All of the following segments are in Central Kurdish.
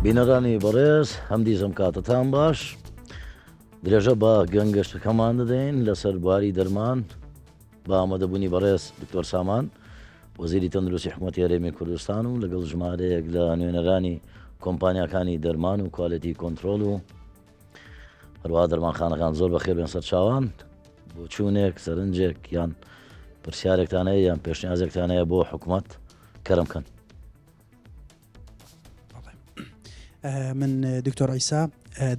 بینەرانی بەڕێز هەمدیزم کاتتان باش درێژە بە گەنگەشتەکەمان دەدەین لەسەر بواری دەرمان بە ئامادەبوونی بەڕێز دکتۆر سامان وەزیری تەندروستی حکوومەتی هەرێمی کوردستان و لەگەڵ ژمارەیەک لە نوێنەرانی کۆمپانیاکانی دەرمان و کوالەتی کۆنتترۆل و هەروەها دەرمانخانەکان زۆر بەخێر بێن سەر چاوان بۆ چوونێک سەرنجێک یان پرسیارێکتانەیە یان پێشنیازێکتانەیە بۆ حکوومەت کەرم بکەن. من دکتۆر عیسا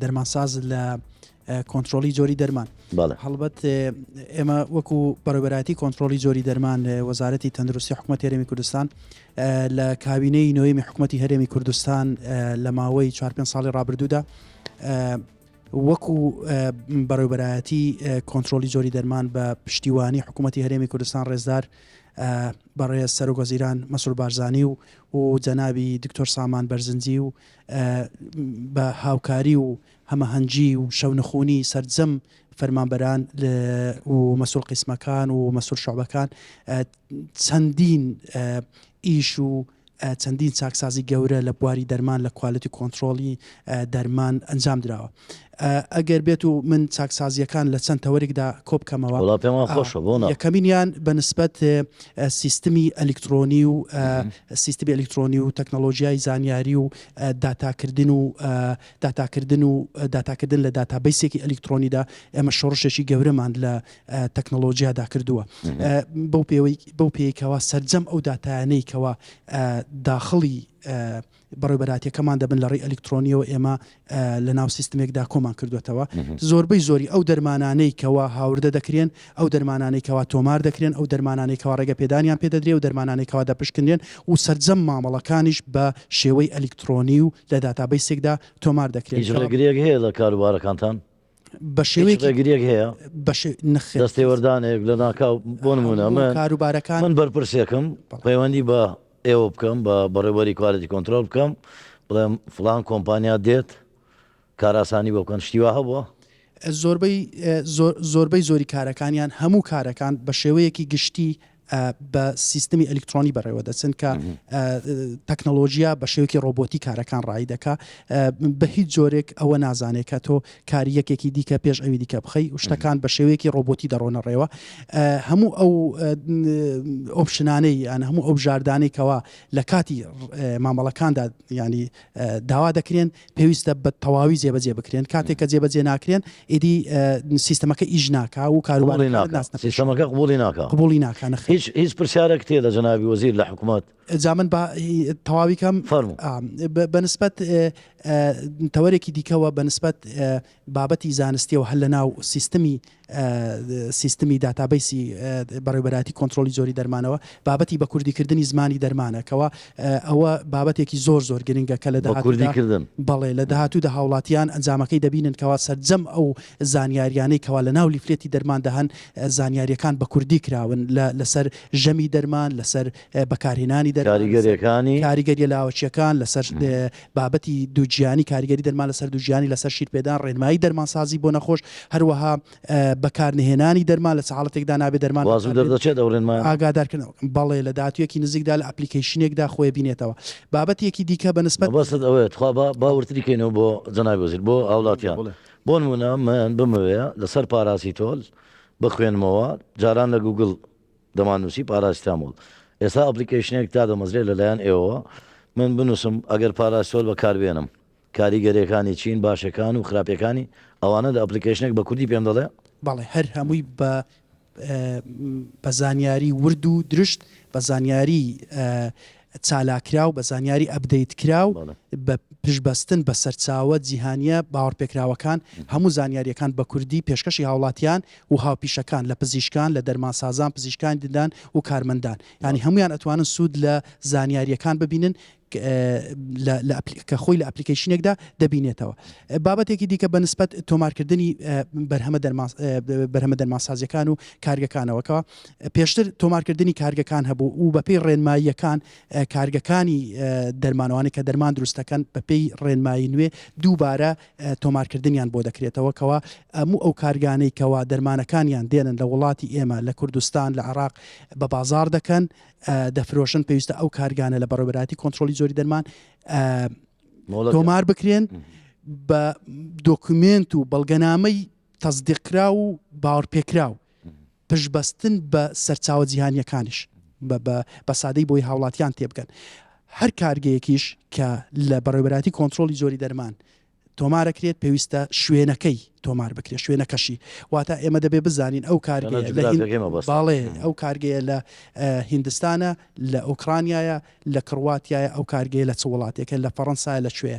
دەرمانساز لە کۆنتترۆلی جۆری دەرمان هەڵبەت ئێمە وەکو بەڕێوەبەرایەتی کۆنتترۆلی جۆری دەرمان وەزارەتی تەندروستی حکوومەتی هەرێمی کوردستان لە کابینەی نوێمی حکوومەتی هەرێمی کوردستان لە ماوەی 4-5 ساڵی ڕابردوودا وەکو بەڕێوەبەرایەتی کۆنتترۆلی جۆری دەرمان بە پشتیوانی حکوومەتی هەرێمی کوردستان ڕێزدار بەڕێز سەرۆکوەزیران مەسعود بارزانی و جەنابی دکتۆر سامان بەرزنجی و بە هاوکاری و هەمەهەنگی و شەونەخوونی سەرجەم فەرمانبەران و مەسئول قیسمەکان و مەسئول شوعبەکان چەندین ئیش و چەندین چاکسازی گەورە لە بواری دەرمان لە کوالەتی کۆنتترۆلی دەرمان ئەنجام درراوە. ئەگەر بێت و من چاکسازیەکان لە چەند تەوەرێکدا کۆ بکەمەوە یەکەمینیان بەنسبەت سیستمی ئەلکترۆنی و سیستمی ئەلکترۆنی و تەکنۆلۆژیای زانیاری و داتاکردن لە داتابیسێکی ئەلکترۆنیدا ئێمە شۆڕشێکی گەورەمان لە تەکنۆلۆژیادا کردووە بەو پێیکەوە سەرجەم ئەو داتایانەی کەەوە داخڵی بەڕێوەبەراتیەکەمان دەبن لە ڕێی ئەلکترۆنیەوە ئێمە لە ناو سیستمێکدا کۆمان کردوێتەوە زۆربەی زۆری ئەو دەرمانانەی کەوا هاوردە دەکرێن ئەو دەرمانانەی کەوا تۆمار دەکرێن ئەو دەرمانانەی کەوا ڕێگە پێدانیان پێدەدرێ و دەرمانانەی کەوا دەپشکندێن و سەرجەم مامەڵەکانیش بە شێوەی ئەلکترۆنی و لە داتابیسێکدا تۆمار دەکرێت. ڕێگریەک هەیە لە کاروبارەکانتان بە شێوەیەکی ڕێگریەک هەیە دەستێوەردانێک لە ناکاو بۆ نمونە من کاروبارەکان من بەرپرسێکم پەیوەندی بە ئێوە بکەم بە بەڕێوەری کوالەتی کۆنتترۆل بکەم بڵێم فلان کۆمپانیا دێت کاراسانی بۆ بکەن شتیوا هەبووە زۆربەی زۆری کارەکانیان هەموو کارەکان بە شێوەیەکی گشتی بە سیستمی ئەلکترۆنی بەڕێوە دەچن کە تەکنۆلۆژیا بە شێوەیەکی ڕۆبۆتی کارەکان ڕای دەکا بە هیچ جۆرێک ئەوە نازانێت کە تۆ کاری یەکێکی دیکە پێش ئەوی دیکە بخەی و شتەکان بە شێوەیەکی ڕۆبۆتی دەڕۆنە ڕێوە هەموو ئەو ئۆپشنانەی یان هەموو ئەو بژاردانەی کەوا لە کاتی مامەڵەکاندا ینی داوا دەکرێن پێویستە بە تەواوی جێبەجێ بکرێن کاتێک کە جێبەجێ ناکرێن ئیدی سیستەمەکە ئیژ ناکا و سیستەمەکە قبولی ناکە هیچ پرسیارێک تێ لە جەنابی وەزیر لە حکوومەت جامن بە تەواویکەم بەنسبەت تەوەرێکی دیکەوە بەنسبەت بابەتی زانستیەوە هەل لە ناو سیستمی داتابیسی بەڕێوەبەرایەتی کۆنتترۆلی جۆری دەرمانەوە بابەتی بە کوردیکردنی زمانی دەرمانەکەەوە ئەوە بابەتێکی زۆر گرنگە کە لە کوردیکردن بەڵێ لە داهاتوودا هاوڵاتیان ئەنجامەکەی دەبینن کەوا سەرجەم ئەو زانیاریانەی کەوا لە ناو لیفلێتی دەرمان دەهەن زانیاریەکان بە کوردی کراون لەسەر ژەمی دەرمان لەسەر بەکارهێنانی کاریگەریە لاوەچیەکان لەسەر بابەتی دووجیانی کاریگەری دەرمان لەسەر دووجیانی لەسەر شیرپێدان ڕێنمایی دەرمانسازی بۆ نەخۆش هەروەها بەکارنهێنانی دەرمان لە حاڵەتێکدا نابێت دەرمان دەردەچێت ئاگادارکردن بەڵێ لە دااتویەکی نزیکدا لە ئەپلیکیشنێکدا خۆی بینێتەوە بابەتێکی دیکە بەنسبەت بەست ئەوێت خوا باورتریکەینەوە بۆ جەنابی وەزیر بۆ هاوڵاتیان بۆ نمونە من بمەوەیە لەسەر پاراسی تۆل بخوێنمەوە جاران لە گوگل دەمانووسی پاراستامۆڵ ئێستا ئەپلیکیشنێک تا دەمەزرێت لەلایەن ئێوە من بنووسم ئەگەر پاراستۆل بەکاربێنم کاریگەریەکانی چین باشەکان و خراپەکانی ئەوانە لە ئەپلیکیشنێک بە کوردی پێم دەڵێ بەڵێ هەر هەمووی بە زانیاری ورد و درشت بە زانیاری چالاکراو بە زانیاری ئەبدەیت کراو بە پشبەستن بە سەرچاوە جیهانیە باوەڕپێکراوەکان هەموو زانیاریەکان بە کوردی پێشکەشی هاوڵاتیان و هاوپیشەکان لە پزیشکان لە دەرمانسازان پزیشکان ددان و کارمەندان ینی هەمویان ئەتوانن سوود لە زانیاریەکان ببینن کە خۆی لە ئەپلیکیشنێکدا دەبینێتەوە بابەتێکی دیکە بەنسبەت تۆمارکردنی بەرهەمە دەرمانسازیەکان و کارگەکانەوەکەوە پێشتر تۆمارکردنی کارگەکان هەبوو و بەپێی ڕێنماییەکان کارگەکانی دەرمانەوانی کە دەرمان دروستەکەن بەپێی ڕێنمایی نوێ دووبارە تۆمارکردنیان بۆ دەکرێتەوە کەوا هەموو ئەو کارگانەی کەوا دەرمانەکانیان دێنن لە وڵاتی ئێمە لە کوردستان لە عێراق بە بازار دەکەن دەفرۆشن پێویستە ئەو کارگانە لە بەڕێوەبەرایەتی کۆنتترۆلی جۆری دەرمان تۆمار بکرێن بە دۆکومنت و بەڵگەنامەی تەزدیقرا و باوەڕپێکراو پشبەستن بە سەرچاوە جیهانیەکانیش بە سادەی بۆی هاوڵاتیان تێبگەن. هەر کارگەیەکیش کە لە بەڕێوەبەراتی کۆنتترۆلی زۆری دەرمان تۆمارەکرێت پێویستە شوێنەکەی تۆمار بکرێت، شوێنەکەشی. واتە ئێمە دەبێ بزانین ئەو کارگەیە باڵێ ئەو کارگەیە لە هیندستانە، لە ئۆکرانیایە، لە کڕواتایە، ئەو کارگەیە لە چ وڵاتێکە، لە فەڕەنسایە لەکوێ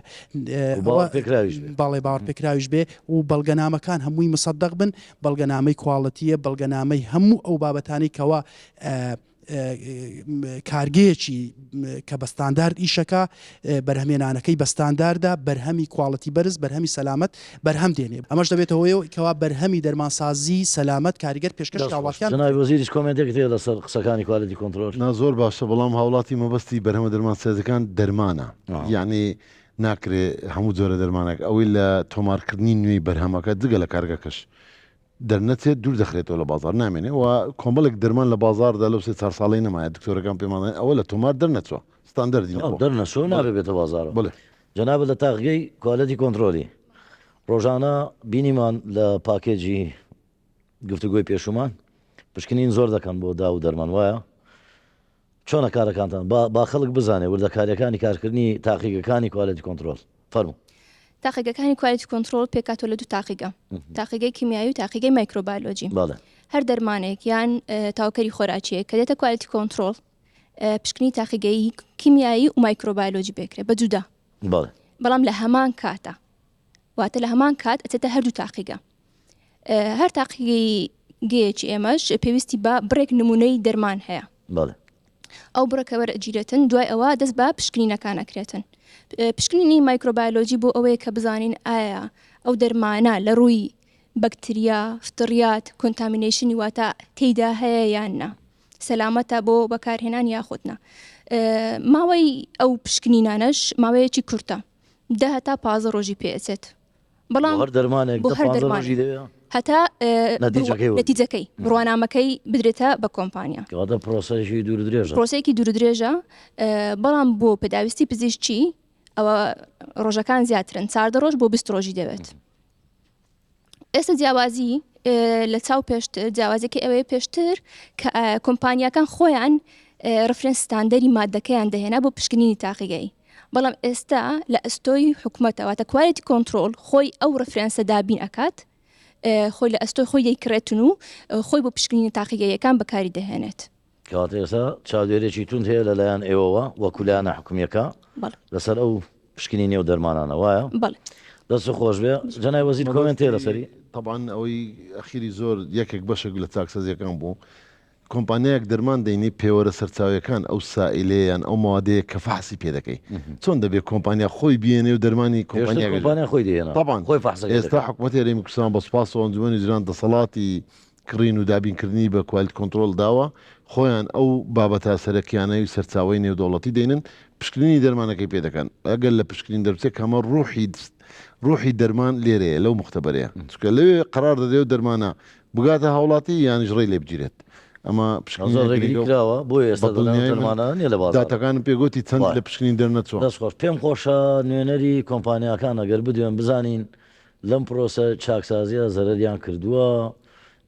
باڵێ باوەڕپێکراویش بێ و بەڵگەنامەکان هەمووی مصدق بن، بەڵگەنامەی کواڵەتیە، بەڵگەنامەی هەموو ئەو بابەتانی کەوا کارگەیەکی کە بە ستاندارد ئیشەکە بەرهەمێنانەکەی بە ستانداردا بەرهەمی کواڵەتی بەرز، بەرهەمی سەلامەت بەرهەم دێنێ. ئەمەش دەبێتەوەی کەوا بەرهەمی دەرمانسازی سەلامەت کاریگەر پێشکەش هاوڵاتیان. جناب وەزیریش کۆمنتێک تێ لەسەر قسەکانی کواڵەتی کۆنتترۆل. زۆر باشە، بەڵام هاوڵاتی مەبەستی بەرهەمە دەرمانسازەکان دەرمانە، یعنی ناکرێ هەموو جۆرە دەرمانێک ئەوەی لە تۆمارکردنی نوێی بەرهەمەکە جگە لە کارگەکەش دەرنەچێت دوور دەخرێتەوە لە بازار نامێنێ و کۆمەڵێک دەرمان لە بازاردا لەو 3-4 ساڵی نەمایە دکتۆرەکان پێمانڵێن ئەوە لە تۆمار دەرنەچوە ستاندەردی دەرنەچۆ نابێتە بازارەوە. بڵێ جەناب لە تاقیگەی کواڵەتی کۆنتترۆلی ڕۆژانە بینیمان لە پاکێجی گفتوگۆی پێشومان پشکنین زۆر دەکەن بۆ دا و دەرمان وایە چۆنە کارەکانتان با خەڵک بزانێ وردەکاریەکانی کارکردنی تاقیگەکانی کواڵەتی کۆنتترۆل فەرموو. تاقیگەکانی کوالیتی کۆنتترۆل پێکاتۆ لە دوو تاقیگە، تاقیگەی کیمیایی و تاقیگەی مایکرۆبایۆلۆجی. هەر دەرمانێک یان تاوکەری خۆراکیەک کە دێتە کوالیتی کۆنتترۆل پشکنی تاقیگەی کیمیایی و مایکرۆبایۆلۆجی بێکرێ بە جودا، بەڵام لە هەمان کاتە واتە لە هەمان کات ئەچێتە هەردوو تاقیگە. هەر تاقیگەی گەیەکی ئێمەش پێویستی بە بڕێک نمونەی دەرمان هەیە، ئەو بڕەکە وەرئەگیرێتن، دوای ئەوە دەست بە پشکنینەکانەکرێتن. پشکنینی مایکرۆبایۆلۆجی بۆ ئەوەیە کە بزانین ئایا ئەو دەرمانە لە ڕووی بەکتریا، فتریات، کۆنتامینیشنی واتە تێیدا هەیە یان نا، سەلامەتە بۆ بەکارهێنان یاخودنا. ماوەی ئەو پشکنینانەش ماوەیەکی کورتە، 10 تا 15 ڕۆژی پێچێت، بەڵام هەر دەرمانێک بۆ هەر دەرمانێک هەتا نەتیجەکەی بڕوانامەکەی بدرێتە بە کۆمپانیا. پرۆسەیەکی دوور درێژە، پرۆسەیەکی دوور درێژە، بەڵام بۆ پێداویستی پزیشکی ئەوە ڕۆژەکان زیاترن، 14 ڕۆژ بۆ 20 ڕۆژی دەوێت. ئێستا جیاوازی لە چاو پێشتر جیاوازێکی ئەوەیە پێشتر کە کۆمپانیاکان خۆیان ڕفرەنس ستاندەری مادەکەیان دەهێنا بۆ پشکنینی تاقیگەی، بەڵام ئێستا لە ئەستۆی حکومەتەوە واتە کوالیتی کۆنتترۆل خۆی ئەو ڕفرەنسە دابین ئەکات، خۆی لە ئەستۆی خۆی دەیکرێتن و خۆی بۆ پشکنینی تاقیگەیەکان بەکاری دەهێنێت. کەواتە ئێستا چاودێرێکی تونند هەیە لەلایەن ئێوەوە وەکولایەنە حکومیەکە لەسەر ئەو پشکنی نێو دەرمانانە وایە؟ بەڵێ. دەست خۆش بێ. جەناب وەزیر کۆمنت هەیە لەسەری؟ طبعاً ئەوەی ئەخیری زۆر یەکێک بەشێک لە چاکسەزیەکان بوو. کۆمپانیایەک دەرمان دەینی پێوەرە سەرچاویەکان ئەو سائلەیان ئەو مادەیە کە فحسی پێ دەکەی. چۆن دەبێت کۆمپانیا خۆی بێنێ و دەرمانی کۆمپانیا خۆی دێنە؟ طبعاً خۆی فحسەکە. ئێستا حکوومەتی هەرێمی کوردستان بە سوپاس و ئەنجومەنی جوان دەسەڵاتی کڕین و دابینکردنی بە کوالیتی کۆنتترۆل داوە، خۆیان ئەو بابەتە سەرەکیانەی و سەرچاوی نێودەوڵەتی دێنن پشکنینی دەرمانەکەی پێ دەکەن. ئەگەر لە پشکنین دەرچێت کەمە ڕوحی دەرمان لێرەیە لەو مختبەرەیە، چکە لەوێ قرار دەدێ و دەرمانە بگاتە هاوڵاتی یانیش ڕێی لێ بگیرێت. ئەمە پشکنیراوە بۆ ئێستا دەرمانان لە بازار داتەکانم پێگوتی چەند لە پشکنین دەرنەچوە. دەست خۆش پێم خۆشە نوێنەری کۆمپانیاکان ئەگەر بدوێن بزانین لەم پرۆسە چاکسازیە زەرەریان کردووە،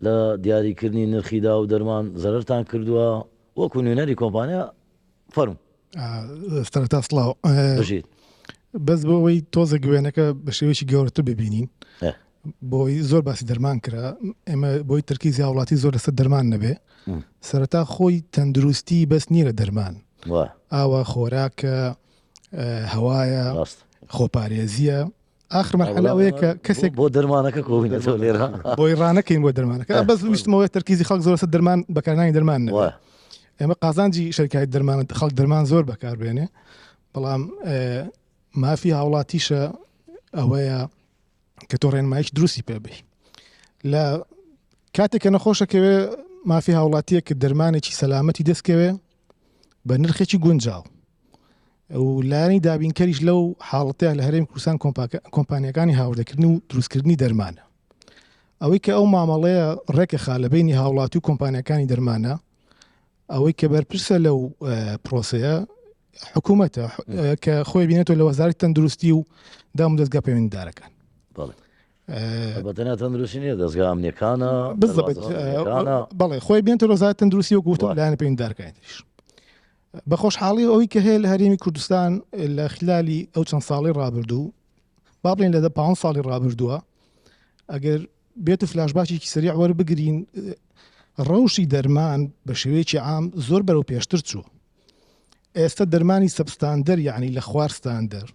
لە دیاریکردنی نرخیدا و دەرمان زەرەرتان کردووە، وەکو نوێنەری کۆمپانیا فەرموو. سەرەتا سڵاو بەس بۆ ئەوەی تۆزە گوێنەکە بە شێوەیەکی گەورەتر ببینین، بۆی زۆر باسی دەرمان کرا، ئێمە بۆی تەرکیزی هاوڵاتی زۆر لەسەر دەرمان نەبێ. سەرەتا خۆی تەندروستی بەس نییە لە دەرمان، ئاوا خۆراکە، هەوایە، خۆپارێزیە. آخر مرحلە ئەوەیە کە کەسێک بۆ دەرمانەکە کۆبووینەوە لێرە بۆی ڕانەکەین بۆ دەرمانەکە. بەس ویستمەوەی تەرکیزی خەڵک زۆر لەسەر دەرمان بەکارهێنانی دەرمان نەبێ. ئێمە قازانجی شەرکای دەرمان خەڵک دەرمان زۆر بەکاربێنێ، بەڵام مافی هاوڵاتیشە ئەوەیە کە تۆ ڕێنماییش دروستی پێبێ. لە کاتێککە نەخۆشەکەوێ مافی هاوڵاتیە کە دەرمانێکی سەلامەتی دەستکەوێ بە نرخێکی گونجاو و لایەنی دابینکەریش لەو حاڵەتەیە لە هەرێمی کوردستان کۆمپانیەکانی هاوردەکردنی و دروستکردنی دەرمانە. ئەوەی کە ئەو مامەڵەیە ڕێکەخا لە بینی هاوڵاتی و کۆمپانیەکانی دەرمانە، ئەوەی کە بەرپرسە لەو پرۆسەیە حکوومەتە کە خۆی بینێتەوە لە وەزارەتی تەندروستی و دام و دەستگا پەیوەندیدارەکان. بەتەنیا تەندروستی نیە دەستگا ئەمنیەکانە بەڵێ خۆی بێنێتەوە وەزارەتی تەندروستی و گوتم لایەنە پەیوەندیدارەکانیش. بە خۆشحاڵی ئەوەی کە هەیە لە هەرێمی کوردستان لە خلالی ئەو چەند ساڵی ڕابردوو با بڵێن لە 5 ساڵی ڕابردووە ئەگەر بێت فلاشباکێکی سریع وەربگرین ڕەوشی دەرمان بە شێوەیەکی عام زۆر بەرەو پێشتر چوو. ئێستا دەرمانی سەبستاندەر یعنی لە خوار ستاندەر،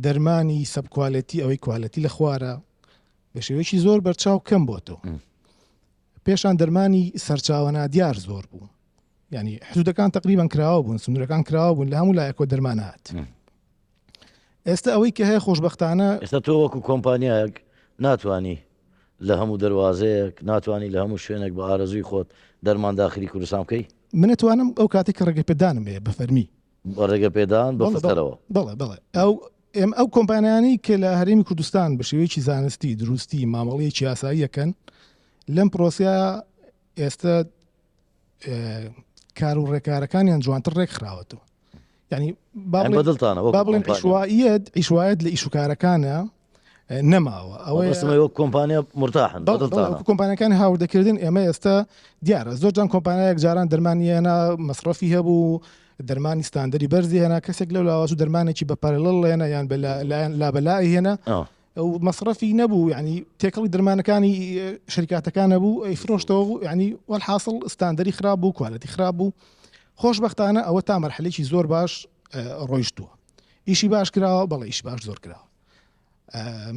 دەرمانی سەبکوالەتی ئەوەی کوالەتی لە خوارە بە شێوەیەکی زۆر بەرچاو کەم بۆتەوە. پێشان دەرمانی سەرچاوەنا دیار زۆر بوو، یعنی حدودەکان تقریبان کراوە بوون، سنوورەکان کراوە بوون لە هەموو لایەکۆ دەرمانات. ئێستا ئەوەی کە هەیە خۆشبەختانە ئێستا تۆ وەکو کۆمپانیایەک ناتوانی لە هەموو دەواازەیەک ناتوانانی لە هەموو شوێنێک بە ئارەزووی خۆت دەرمان داخلی کوردستان بکەی؟ منەتوانم ئەو کاتێک کە ڕێگە پێدانم بێ بە فەرمی ڕێگە پێدان بەفتەرەوە. بەڵێ ئەو کۆمپانیانی کە لە هەرێمی کوردستان بە شێوەیەکی زانستی دروستی مامەڵەیەکی یاساییەکەن لەم پرۆسیا ئێستا کار و ڕێکارەکانیان جوانتر ڕێک خراوەتەوە. یعنی با بڵێن عیشوایەت لە ئیشوکارەکانە نەماوە. ئەوەی کۆمپانیا مرتاحن کۆمپانیەکانی هاوردەکردن ئێمە ئێستا دیارە زۆر جان کۆمپانیایەک جاران دەرمانیێنە مەصرفی هەبوو دەرمانی ستاندەری بەرزی هێنا کەسێک لەو لاوازوو دەرمانێکی بە پارێڵەڵ هێنا یان لابەلای هێنا ئەو مەصرفی نەبوو، ینی تێکەڵی دەرمانەکانی شەریکاتەکان بوو ئەیفرۆشتەوە، ینی وەڵحاصڵ ستاندەری خراپ بوو، کوالەتی خراپ بوو. خۆشبەختانە ئەوە تا مەرحلەیەکی زۆر باش ڕۆیشتووە، ئیشی باش کراوە، بەڵێ ئیشی باش زۆر کراوە.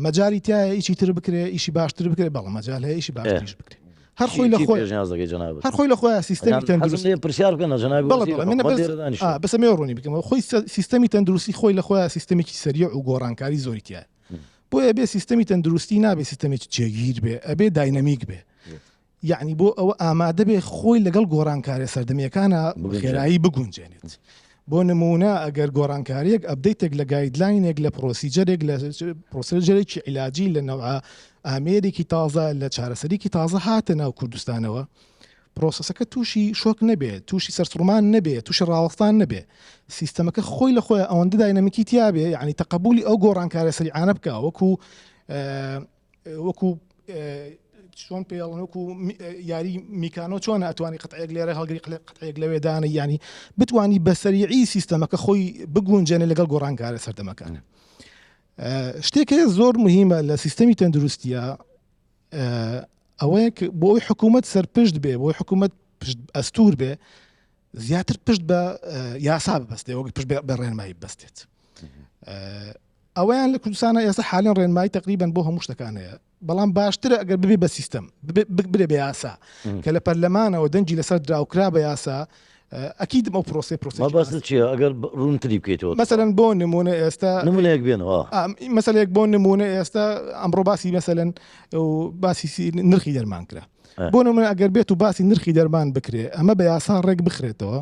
مەجاری تایە ئیشی تر بکرێ، ئیشی باشتر بکرێ، بەڵێ مەجال هەیە ئیشی باشتریش بکرێ. هەر خۆی لە خۆی سیستەمی تەندروستی پرسیار بکەن بەسە مێڕوونی بکەمەوە خۆی سیستەمی تەندروستی خۆی لە خۆیان سیستەمێکی سەریع و گۆڕانکاری زۆری تایە. بۆیە بێ سیستەمی تەندروستی نابێ سیستەمێکی جێگیر بێ، ئەبێ داینەمیک بێ. یعنی بۆ ئەوە ئامادە بێ خۆی لەگەڵ گۆڕانکاری سەردەمیەکانە خێرایی بگونجێنێت. بۆ نمونە ئەگەر گۆڕانکاریەک ئەبدەیتێک لە گایدلاینێک لە پرۆسیجەرێک لە پرۆسیجەرێکی عیلاجی لە نەوع ئامێرێکی تازە لە چارەسەریکی تازە هاتە ناو کوردستانەوە، پرۆسەسەکە تووشی شۆک نەبێت، تووشی سەرسوڕمان نەبێت، تووشی ڕاوەستان نەبێ، سیستەمەکە خۆی لە خۆی ئەوەندە داینەمیکی تیابێ، یعنی تەقبولی ئەو گۆڕانکارە سەریعانە بکە وەکو چۆن پێڵن وەکو یاری میکانۆ چۆن ئەتوانی قەتعەیەک لێرە هەڵگری قەتعەیەک لەوێدانە، ینی بتوانی بە سەریعی سیستەمەکە خۆی بگونجێنێ لەگەڵ گۆڕانکارە سەردەمەکانە. شتێک زۆر مهمە لە سیستەمی تەندروستیە ئەوەیە بۆ ئەوی حکوومەت سەرپشت بێ، بۆی حکوومەت پشت ئەستور بێ، زیاتر پشت بە یاسا ببەستێ، وەک پشت بە ڕێنمایی ببەستێت. ئەوەیان لە کوردستانە ئێستا حالیان ڕێنمایی تقریبان بۆ هەموو شتەکان هەیە، بەڵام باشترە ئەگەر ببێ بە سیستەم بێ بە یاسا کە لە پەرلەمانەوە دەنجی لەسەر دراوکرا بە یاسا. ئەکید ئەو پرۆسی چیە ئەگەر ڕوونتری بکەیتەوە مەسەلەن بۆ نمونە ئێستا نمونەیەک بێنەوە مەسەلەیەک بۆ نمونە ئێستا ئەمڕۆ باسی مەسەلەن باسی نرخی دەرمان کرا، بۆ نمونە ئەگەر بێت و باسی نرخی دەرمان بکرێ ئەمە بە یاسا ڕێک بخرێتەوە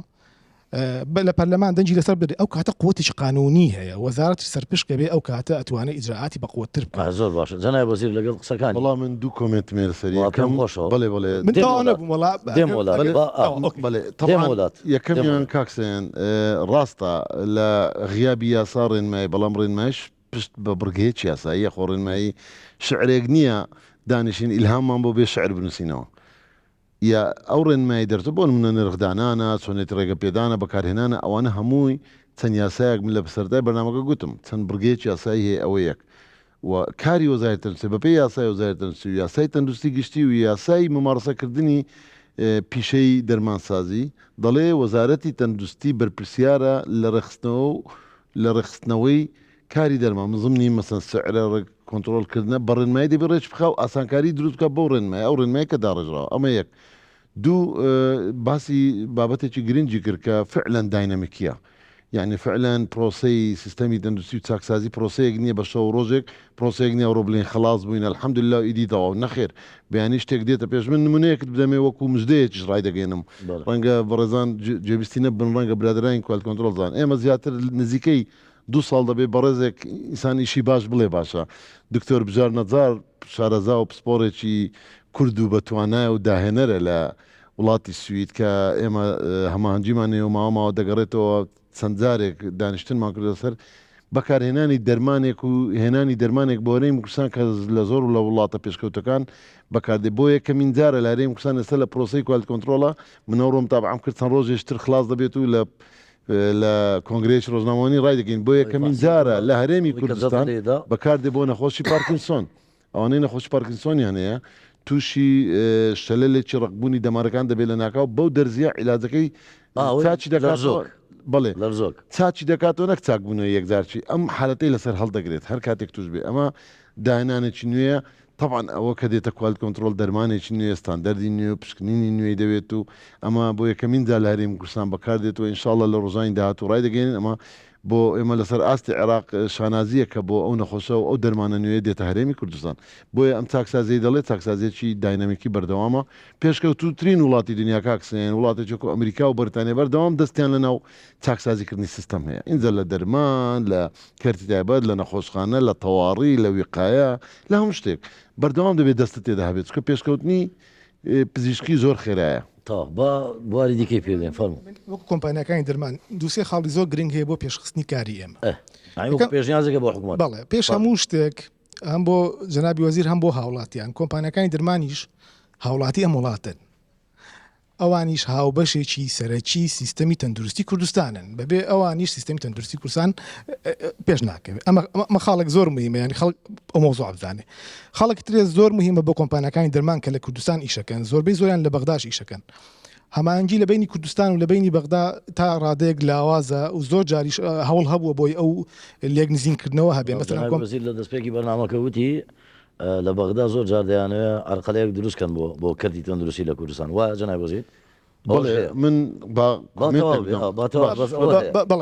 لە پەرلەمان دەنجی لەسەر بدرێت، ئەو کاتە قوتیش قانونی هەیە، وەزارەتی سەرپشکە بێ ئەو کاتە ئەتوانێت ئیجراعاتی بەقوتر بکات. زۆر باشە جەناب وەزیر لەگەڵ قسەکان وەڵام من دوو کۆمنت مێرسەریەکەم بڵێ یەکەمیان کاکسیان ڕاستە لە غیابی یاسا ڕێنمایی، بەڵام ڕێنمایش پشت بە بڕگەیەکی یاساییە، خۆ ڕێنمایی شعرێک نییە دانیشین ئیلهاممان بۆ بێ شعر بنووسینەوە، یا ئەو ڕێنمایی دەرتە بۆ منە نرخدانانە چۆنێت ڕێگە پێدانە بەکارهێنانە، ئەوانە هەمووی چەند یاسایەک من لە بەسەردای بەرنامەکە گوتم چەند بڕگەیەکی یاسایی هەیە ئەوە یەک و کاری وەزارەتی تەندروستی بەپێی یاسای وەزارەتی تەندروستی و یاسای تەندروستی گشتی و یاسای ممارسەکردنی پیشەی دەرمانسازی دەڵێ وەزارەتی تەندروستی بەرپرسیارە لە ڕێخستنەوەی کاری دەرمان مزمنی مەسەن سعرە کۆنتڕۆلکردنە بە ڕێنمایی دەبێت ڕێک بخە و ئاسانکاری دروست بکە بۆ ڕێنمایی، ئەو ڕێنمایی کە داڕێژراوە. ئەمە یەک. دوو باسی بابەتێکی گرنگی کرد کە فعلەن داینەمیکیە، یعنی فعلەن پرۆسەی سیستەمی تەندروستی و چاکسازی پرۆسەیەک نییە بە شەو ڕۆژێک، پرۆسەیەک نییە ڕۆ بڵێن خلاص بووین ئەلحەمدوللا ئیدیتەوە، نەخێر بەیانی شتێک دێتە پێش. من نمونەیەکت بدەمێ وەکو مژدەیەکیش ڕای دەگەێنم، ڕەنگە بەڕێزان جێبیستی نەبن، ڕەنگە برادرانی کوالتی کۆنتڕۆڵ زان ئێمە زیاتر نزیکەی 2 ساڵ دەبێت بەڕێزێک ئینسانیشی باش بڵێ باشە دکتۆر بژار نەجار شارەزا و پسپۆرێکی کورد و بەتوانایە و داهێنەرە لە وڵاتی سوید کە ئێمە هەماهەنگیمانێ و ماوە دەگەڕێتەوە چەند جارێک دانیشتنمان کردە سەر بەکارهێنانی دەرمانێک و هێنانی دەرمانێک بۆ هەرێمی کوردستان کە لە زۆر و لە وڵاتە پێشکەوتەکان بەکاردێ بۆ یەکەمین جارە لە هەرێمی کوردستان ئێستا لە پرۆسەی کوالتی کۆنترۆڵە منەوڕۆم تابعام کرد چەند ڕۆژێشتر خلاص دەبێت و لە کۆنگرێکی ڕۆژنامەوانی ڕای دەگەین بۆ یەکەمین جارە لە هەرێمی کوردستان بەکاردێ بۆ نەخۆشی پارکینسۆن ئەوانەی نەخۆشی پارکینسۆنیان هەیە تووشی شەلەلێکی ڕقبوونی دەمارەکان دەبێت لە ناکاو بەو دەرزیە عیلاجەکەی چاچی دەکات بڵێ چاچی دەکاتەوە نەک چاکبوونەوە یەکجارچی ئەم حالەتەی لەسەر هەڵدەگرێت هەر کاتێک توش بێ ئەمە داهێنانێکی نوێیە طبعاً ئەوە کە دێتە کوالتی کۆنترۆل دەرمانێکی نوێ ستاندەردی نوێ پشکنینی نوێی دەوێت و ئەمە بۆ یەکەمین جا لە هەرێمی کوردستان بەکاردێتەوە ئینشاڵڵا لە ڕۆژانی داهاتوو ڕای دەگەین ئەمە بۆ ئێمە لەسەر ئاستی عێراق شانازیە کە بۆ ئەو نەخۆشە و ئەو دەرمانە نوێ دێتە هەرێمی کوردستان بۆیە ئەم چاکسازی دەڵێت چاکسازیێکی داینامیکی بەردەوامە پێشکەوتووترین وڵاتی دنیا کاکسیان وڵاتێک و ئەمریکا و بەرتانیا بەردەوام دەستیان لەناو چاکسازیکردنی سیستەم هەیە اینجا لە دەرمان لە کەرتی تایبەت لە نەخۆشخانە لە تەواڕی لە ویقایە لە هەموو شتێک بەردەوام دەبێت دەستت تێدا هەبێت چکە پێشکەوتنی پزیشکی زۆر خێرایە تا با بواری دیکەی پێڵێن فەرموو وەکو کۆمپانیەکانی دەرمان دووسێ خاڵی زۆر گرنگ هەیە بۆ پێشخستنی کاری ئێمە پێشنیازێکە بۆ حکوومەت بەڵێ پێش هەموو شتێک هەم بۆ جەنابی وەزیر هەم بۆ هاوڵاتیان کۆمپانیەکانی دەرمانیش هاوڵاتی ئەم وڵاتن ئەوانیش هاوبەشێکی سەرەکی سیستەمی تەندروستی کوردستانن بەبێ ئەوانیش سیستەمی تەندروستی کوردستان پێش ناکەوێت ئەمە خاڵێک زۆر مهمە ینی خەڵک ئەو مۆزوع بزانێ خاڵێک ترێ زۆر مهمە بۆ کۆمپانیەکانی دەرمان کە لە کوردستان ئیشەکەن زۆربەی زۆریان لە بەغداش ئیشەکەن هەمانگی لە بینی کوردستان و لە بینی بەغدا تا ڕادەیەک لاوازە و زۆر جاریش هەوڵ هەبووە بۆی ئەو لێک نزینکردنەوە هەبێ مەسەڵەن وەزیر لە دەستپێکی بەرنامەکە وتی لە بەغدا زۆر جار دەیانەوە ئەرقەلەیەک دروستکەن بۆ کەرتی تەندروستی لە کوردستان وایە جەناب وەزیر من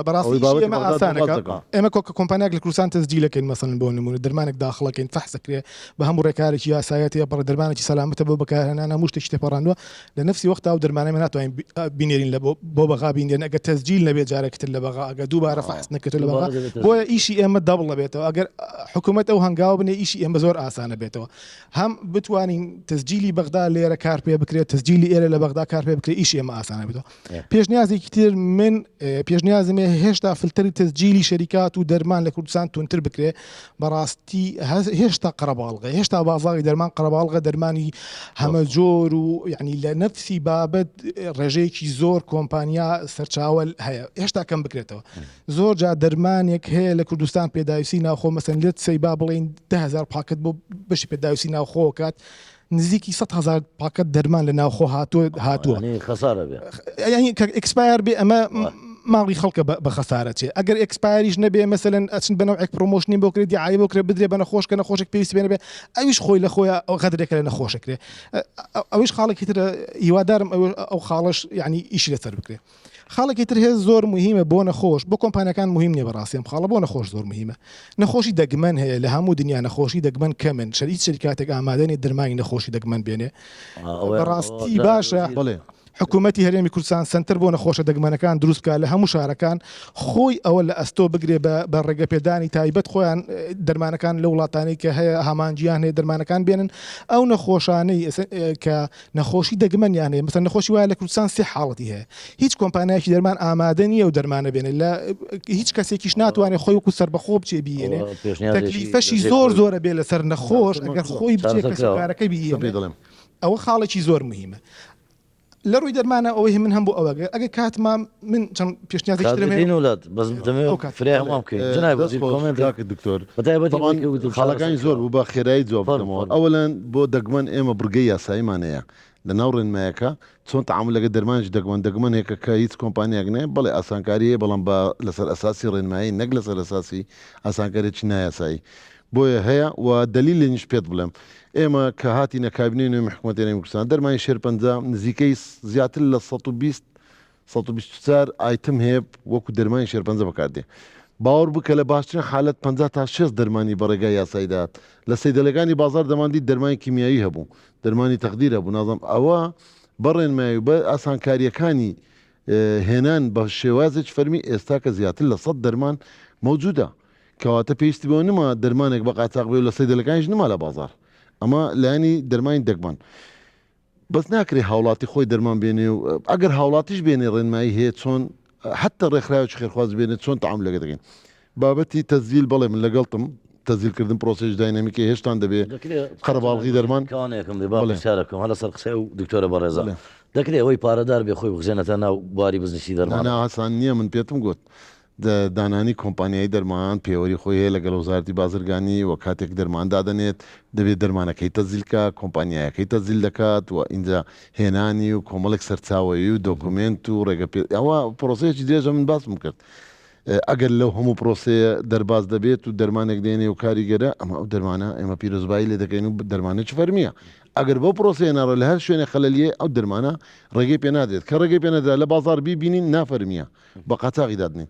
بەڕاستی ئێمە ئاسانەکە ئێمە کۆکە کۆمپانیاک لە کوردستان تەسجیلەکەین مەسەڵەن بۆ نمونە دەرمانێک داخڵەکەین فەحسەکرێ بە هەموو ڕێکارێکی یاسایەتی بەڕێ دەرمانێکی سەلامەتە بۆ بەکارهێنان هەموو شتێکی تێپەڕاندووە لە نفسی وەختا و دەرمانەی ناتوانین بینێرین لە بۆ بەغا بینێن ئەگەر تەسجیل نەبێت جارێکتر لە بەغا ئەگەر دووبارە فەحس نەکرێت لە بەغا بۆیە ئیشی ئێمە دەبڵ بێتەوە ئەگەر حکوومەت ئەو هەنگاو بنێ ئیشی ئێمە زۆر ئاسانە بێتەوە هەم بتوانین تەسجیلی بەغدا لێرە کار پێ بکرێت تەسجیلی ئێرە لە بەغدا کار پێ بکرێت ئیشی ئێمە ئاسانە بێتەوە پێشنیازێکی تر من پێشنیازمێ هێشتا فلتەری تەسجیلی شەریکات و دەرمان لە کوردستان تونتر بکرێ بەڕاستی هێشتا قەرەباڵغە هێشتا بازاڕی دەرمان قەرەباڵغە دەرمانی هەمە جۆر و یعنی لە نەفسی بابەت ڕێژەیەکی زۆر کۆمپانیا سەرچاوە هەیە هێشتا کەم بکرێتەوە زۆر جا دەرمانێک هەیە لە کوردستان پێداویستی ناوخۆ مەسەن لێت سەیبا بڵێن 10,000 پاکت بۆ بەشی پێداویستی ناوخۆ کات نزیکی 100,000 پاکت دەرمان لە ناوخۆ هاتووە خەسارە بێ ئەکسپایر بێ ئەمە ماڵی خەڵکە بە خەسارە چێ ئەگەر ئەکسپایریش نەبێ مەسەلەن ئەچن بنەوەیەک پرۆمۆشنی بۆ کرێت دیعایی بۆ کرێت بدرێ بە نەخۆشکە نەخۆشێک پێویستی بێنە بێ ئەویش خۆی لە خۆیان ئەو غەدرێکە لە نەخۆشەکرێ ئەویش خاڵێکی ترە هیوادارم ئەو خاڵش یعنی ئیشی لەسەر بکرێ خاڵێکی تر هێز زۆر مهمە بۆ نەخۆش بۆ کۆمپانیەکان مهم نیە بەڕاستیم خاڵە بۆ نەخۆش زۆر مهمە نەخۆشی دەگمەن هەیە لە هەموو دنیا نەخۆشی دەگمەن کەمن شەریکاتێک ئامادەنێ دەرمانی نەخۆشی دەگمەن بێنێ بەڕاستی باشە بڵێ حکوومەتی هەرێمی کوردستان سنتەر بۆ نەخۆشە دەگمەنەکان دروستکە لە هەموو شارەکان خۆی ئەوە لە ئەستۆ بگرێ بە ڕێگە پێدانی تایبەت خۆیان دەرمانەکان لە وڵاتانەی کە هەیە هەمانجییان هەیە دەرمانەکان بێنن ئەو نەخۆشانەی کە نەخۆشی دەگمەنیان هەیە مەسەن نەخۆشی وایە لە کوردستان سێ حاڵەتی هەیە هیچ کۆمپانیایکی دەرمان ئامادە نیە و دەرمانە بێنێ لە هیچ کەسێکیش ناتوانێت خۆی وەکو سەربەخۆ بچێ بێنێ تەکلیفەشی زۆرە بێ لەسەر نەخۆش ئەگەر خۆی بچێ کەسەکارەکەی بێنێ ئەوە خاڵێکی زۆر مهمە لە ڕووی دەرمانە ئەوەی من هەم بۆ ئەوە ئەگە کاتمان من چەند پێشنیازی وڵات دکتۆر خاڵەکانی زۆر بوو بە خێرایی جوابەوە ئەوەلەن بۆ دەگمەن ئێمە بورگەی یاساییمانەیە لە ناو ڕێنمایەکە چۆن تعامل لەگە دەرمانش دەگمەنێکە کە هیچ کۆمپانیاک نێ بەڵێ ئاسانکاریە بەڵام بە لەسەر ئەساسی ڕێنمایی نەک لەسەر ئەساسی ئاسانکارێکی نایاسایی بۆیە هەیە و دلیلێنیش پێت بڵێم ئێمە کە هاتی نەکابینی نوێ حکوومەتی هەرێمی کوردستان دەرمانی شێرپەنجە نزیکەی زیاتر لە 124 ئایتم هەیە وەکو دەرمانی شێرپەنجە بەکاردێ باوەڕ بکە لە باشترین حالت 50 تا 6 دەرمانی بەڕێگای یاساییدات لە سەیدەلەکانی بازار دەماندی دەرمانی کیمیایی هەبوو دەرمانی تەقدیر هەبوو نازم ئەوە بەڕێنمایی بە ئاسانکاریەکانی هێنان بە شێوازێک فەرمی ئێستا کە زیاتر لە 100 دەرمان موجودە کەواتە پێویستی بەوە نما دەرمانێک بە قاچاق بێ و لە سەیدەلەکانیش نما لە بازار ئەمە لایانی دەرمانی دەگمان بەس ناکرێ هاوڵاتی خۆی دەرمان بێنێ و ئەگەر هاوڵاتیش بێنێ ڕێنمایی هەیە چۆن حتا ڕێکخراوی خێرخواز بێنێت چۆن تەعامل لەگە دەکەین بابەتی تەزیل بەڵێ من لەگەڵتم تەزیلکردن پرۆسێژ داینامیکی هێشتان دەبێت قەرەباڵغی دەرمان کاانێکم دێ باشارەکەم هەلە سەر قسە و دکتۆرە بەڕێزە دەکرێت ئەوەی پارەدار بێ خۆی بخزێنەتە ناو بواری بزنسی دەرمان ئاسان نییە من پێتم گوت دانانی کۆمپانیایی دەرمان پێوەری خۆی هەیە لەگەڵ وزارەتی بازرگانی و کاتێک دەرمان دادەنێت دەبێت دەرمانەکەی تەزیلکە کۆمپانیایەکەی تەزیل دەکات و اینجا هێنانی و کۆمەڵێک سەرچاوی و دۆکومنت و ڕێگە پێ ئەوە پرۆسەیەکی درێژە من باسم کرد ئەگەر لەو هەموو پرۆسەیە دەرباز دەبێت و دەرمانێک دێنێ و کاریگەرە ئەمە ئەو دەرمانە ئێمە پیرۆزبایی لێ دەکەین و دەرمانێکی فەرمیە ئەگەر بۆ پرۆسەیە ناڕە لە هەر شوێنە خەلەلیە ئەو دەرمانە ڕێگەی پێ نادێت کە ڕێگەی پێ نەدا لە بازار بیبینین نافەرمیە بە قاچاغی دادنین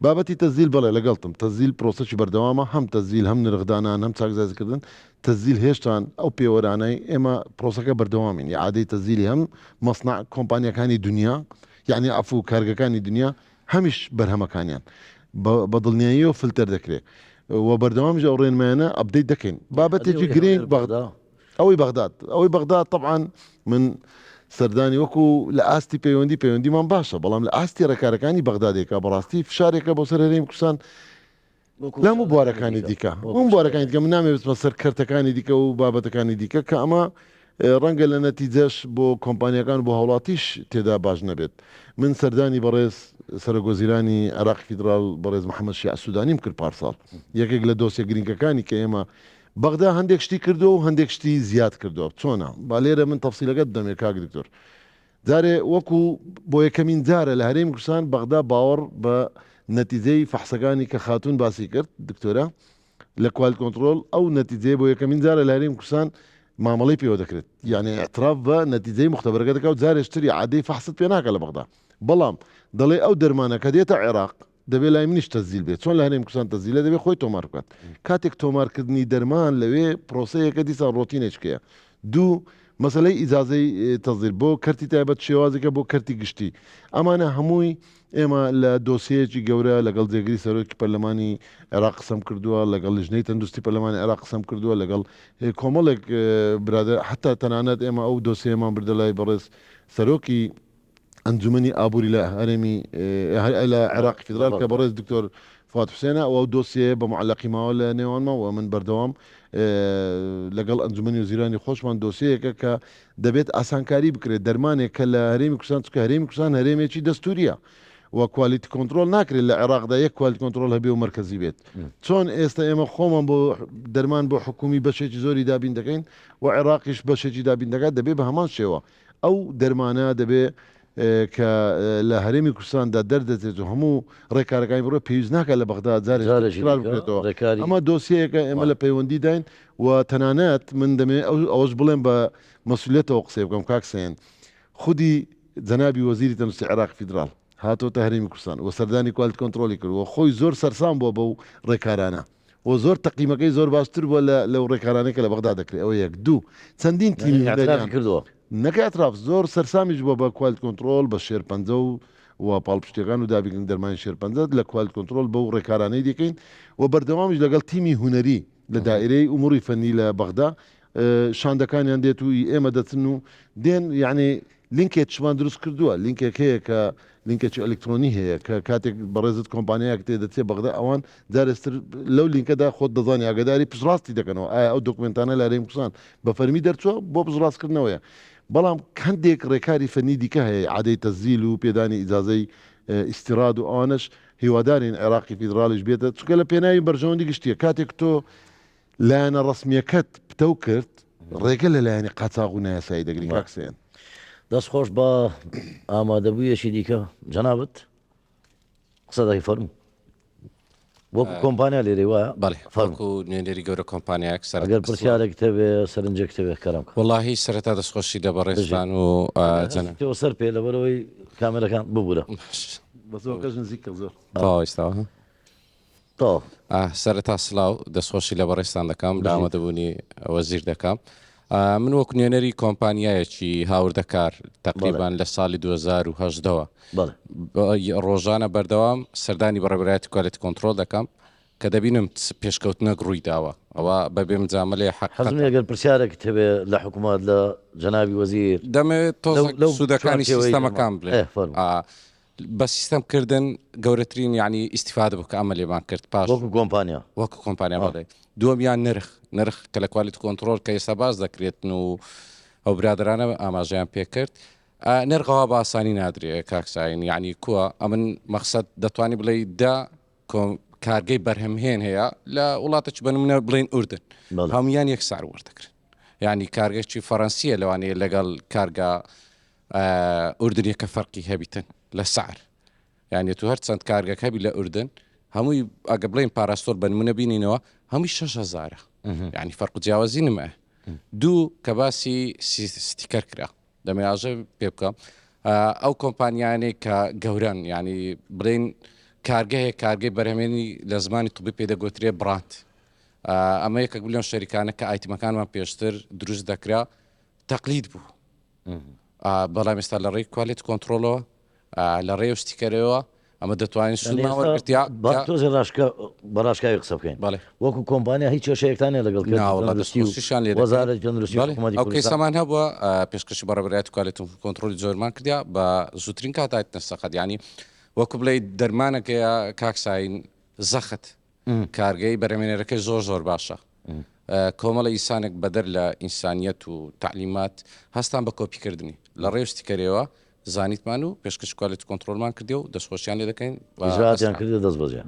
بابەتی تەزیل بەڵێ لەگەڵتم تەزیل پرۆسەی بەردەوامە هەم تەزیل هەم نرخدانان هەم چاکزازکردن تەزیل هێشتان ئەو پێوەرانەی ئێمە پرۆسەکە بەردەوامین یاعادەی تەزیلی هەم مەصنع کۆمپانیەکانی دنیا یعنی ئەفو کارگەکانی دنیا هەمیش بەرهەمەکانیان بە دڵنیایی و فلتەر دەکرێت و بەردەوامیش ئەو ڕێنمایانە ئەبدەیت دەکەین بابەتێکی گرنگ ئەوەی بەغداد طبعاً من سەردانی وەکو لە ئاستی پەیوەندیمان باشە بەڵام لە ئاستی ڕێکارەکانی بەغدادێکە بەڕاستی فشارێکە بۆ سەر هەرێمی کوردستان لەم بوارەکانی دیکە ئەوم بوارەکانی دیکە من نامێ بچمە سەر کەرتەکانی دیکە و بابەتەکانی دیکە کە ئەمە ڕەنگە لە نەتیجەش بۆ کۆمپانیەکان بۆ هاوڵاتیش تێدا باش نەبێت من سەردانی بەڕێز سەرۆکوەزیرانی عێراقی فیدراڵ بەڕێز محەممەد شیع سوودانیم کرد پارساڵ یەکێک لە دۆسیە گرنگەکانی کە ئێمە بەغدا هەندێک شتی کردو و هەندێک شتی زیاد کردو چۆنە با لێرە من تەفسیلەکەت دەمێ کاک دکتۆر جارێ وەکو بۆ یەکەمین جارە لە هەرێمی کوردستان بەغدا باوەڕ بە نەتیجەی فەحسەکانی کە خاتون باسی کرد دکتۆرە لە کوالت کۆنتڕۆل ئەو نەتیجەی بۆ یەکەمین جارە لە هەرێمی کوردستان مامەڵی پێوە دەکرێت یعنی اعتراف بە نەتیجەی مختبەرەکە دەکات و جارێشتری عادەی فەحست پێ ناکە لە بەغدا بەڵام دەڵێ ئەو دەرمانە کە دێتە عێراق دەبێت لای منیش تەزیل بێت چۆن لە هەرێمی کوردستان تەزیلە دەبێت خۆی تۆمار بکات کاتێک تۆمارکردنی دەرمان لەوێ پرۆسەیەکە دیسان ڕۆتینێکەیە دوو مەسلەی ئیجازەی تەزیل بۆ کەرتی تایبەت شێوازێکە بۆ کەرتی گشتی ئەمانە هەمووی ئێمە لە دۆسیەکی گەورە لەگەڵ جێگری سەرۆکی پەرلەمانی عێراق قسەم کردووە لەگەڵ لیژنەی تەندروستی پەرلەمانی عێراق قسەم کردووە لەگەڵ کۆمەڵێک برادر حتا تەنانەت ئێمە ئەو دۆسیەمان بردە لای بەڕێز سەرۆکی ئەنجومەنی ئابووری لە هەرێمی لە عێراقی فیدرال کە بەڕێز دکتۆر فواد حوسێنە ئەو دۆسیە بە معلەقی ماوە لە نێوانمەوە من بەردەوام لەگەڵ ئەنجومەنی وزیرانی خۆشمان دۆسیەکە کە دەبێت ئاسانکاری بکرێت دەرمانێک کە لە هەرێمی کوردستان چکە هەرێمی کوردستان هەرێمێکی دەستوریە و کوالیتی کۆنتترۆل ناکرێت لە عێراقدا یەک کوالیتی کۆنتترۆل هەبێ و مرکزی بێت چۆن ئێستا ئێمە خۆمان بۆ دەرمان بۆ حکومی بەشێکی زۆری دابین دەکەین و عێراقیش بەشێکی دابین دەکات دەبێت بە هەمان شێوە ئەو دەرمانە دەبێت کە لە هەرێمی کوردستاندا دەردەچێت و هەموو ڕێکارەکانی بڕۆ پێویست ناکە لە بەغدا جارێکرار بکرێتەوە ئەمە دۆسیەکە ئێمە لە پەیوەندی داین و تەنانەت من دەمێ ئەوەش بڵێم بە مەسئولیەتەوە قسەی بکەم کاکسێن خودی جەنابی وەزیری تەندروستی عێراق فیدرال هاتۆتە هەرێمی کوردستان و سەردانی کوالت کۆنتڕۆلی کرد و خۆی زۆر سەرسام بووە بەو ڕێکارانە و زۆر تەقیمەکەی زۆر باشتر بووە لەو ڕێکارانێکە لە بەغدا دەکرێت ئەوە یەک دوو چەندین تیمی کردووە نەکە ئەتراف زۆر سەرسامیش بووە بە کوالت کۆنتڕۆل بە شێرپەنجە و پاڵپشتەکان و دابیکردن دەرمانی شێرپەنجە لە کوالت کۆنتڕۆل بەو ڕێکارانەی دەکەین و بەردەوامیش لەگەڵ تیمی هونەری لە دائیرەی ئوموری فەنی لە بەغدا شاندەکانیان دێت و ئێمە دەچن و دێن یعنی لینکێکشمان دروست کردووە لینکێک هەیە کە لینکێکی ئەلکترۆنی هەیە کە کاتێک بەڕێزت کۆمپانیایەک تێ دەچێت بەغدا ئەوان جارێستر لەو لینکەدا خۆت دەزانی ئاگداری پشڕاستی دەکەنەوە ئایا ئەو دۆکمنتانە لە هەرێمی کوردستان بە فەرمی دەرچووە بۆ پشڕاستکردنەوەیە بەڵام هەندێک ڕێکاری فەنی دیکە هەیە عادەی تەزیل و پێدانی ئیجازەی ئیستیراد و ئەوانش هیوادارین عێراقی فیدرالیش بێتە چونکە لە پێناوی بەرژەوەندی گشتیە کاتێک تۆ لایەنە ڕسمیەکەت پتە کرد ڕێگە لە لایەنی قاچاغ و نایاسایی دەگری کاکسێن دەست خۆش بە ئامادەبوویەکی دیکە جەنابەت قسە دەکەی فەرموو وەکو کۆمپانیا لێرەی وایە بەڵێ وەکو نوێنەری گەورە کۆمپانیاک ئەگەر پرسیارێک تەبێ سەرنجێک تەبێ کەرم وەڵاهی سەرەتا دەستخۆشی دە بەڕێزان و جەنە سەر پێ لەبەرەوەی کامێرەکان ببوورە بەزۆکەش نزیکە زۆر ئێستاوە تا سەرەتا سلااو دەستخۆشی لە بەڕێستان دەکەم دامەدەبوونی وەزیر دەکەم من وەکو نوێنەری کۆمپانیایەکی هاوردەکار تقریبان لە ساڵی 2010ەوە ڕۆژانە بەردەوام سەردانی بەڕێبەرایەتی کوالێتی کۆنتڕۆل دەکەم کە دەبینم پێشکەوتنەک ڕووی داوە ئەوە بەبێ مجاملەیە حەزم ئەگەر پرسیارێک هەبێ لە حکوومەت لە جەنابی وەزیر دەمێت تۆ سوودەکانی سیستەمەکان بڵێ بە سیستەمکردن گەورەترین ینی ئیسیفادە بکە ئەمە لێمان کرد پاش وەکو کۆمپانیا بڵێ دووەمیان نرخ کە لە کوالیتی کۆنتترۆل کە ئێستا باز دەکرێتن و ئەو برادرانە ئاماژیان پێکرد نرخەوە بە ئاسانی نادرێت کاکساین ینی کووە ئەمن مەقسەد دەتوانانی بڵێ دا کارگەی بەرهەمهێن هەیە لە وڵاتە بنمونە بڵێن ئوردن هەمویان یەک سار وەردەکرن ینی کارگەشتی فەڕەنسیە لەوانەیە لەگەڵ کارگا ئوردنیە کە فەرقی هەبیتن لە سعر یعنی تو هەر چەند کارگەک هەبی لە ئوردن هەمووی ئەگە بڵێن پاراستۆر بنمونە بینینەوە هەمووی 6,000 ینی فەرق و جیاوازی نمە دوو کە باسی ستیکەر کرا دەمێژە پێ بکەم ئەو کۆمپانیانەی کە گەورن ینی بڵێن کارگەهەیە کارگەی بەرهەمێنی لە زمانی توبی پێدەگوترێ برات ئەمە یەکە بلیۆن شەریکانە کە ئایتمەکانمان پێشتر دروست دەکرا تەقلید بوو بەڵام ئێستا لە ڕێی کوالیت کۆنتترۆلەوە لە ڕێ ستیکەرەوە ئەمە دەتوانین سوودماوەگرتیا تۆزە بەڕاشکاوی قسە بکەین وەکو کۆمپانیا هیچ کێشەیەکتانێ لەگەڵ کەسەمان هەبووە پێشکەشی بەڕێبەرایەتی کوالیت کۆنتترۆلی زۆرمان کردیا بە زووترین کاتایت نەسەقەت ینی وەکو بڵێ دەرمانەکەیە کاکساین زەخت کارگەی بەرەمێنەرەکەی زۆر باشە کۆمەڵە ئیسانێک بەدەر لە ئینسانیەت و تعلیمات هەستان بە کۆپیکردنی لە ڕێوشتیکەرەوە زانیتمان و پێشکەش کوالیت کۆنتترۆلمان کردی و دەستخۆشیان لێ دەکەین کردی دەست بەجێ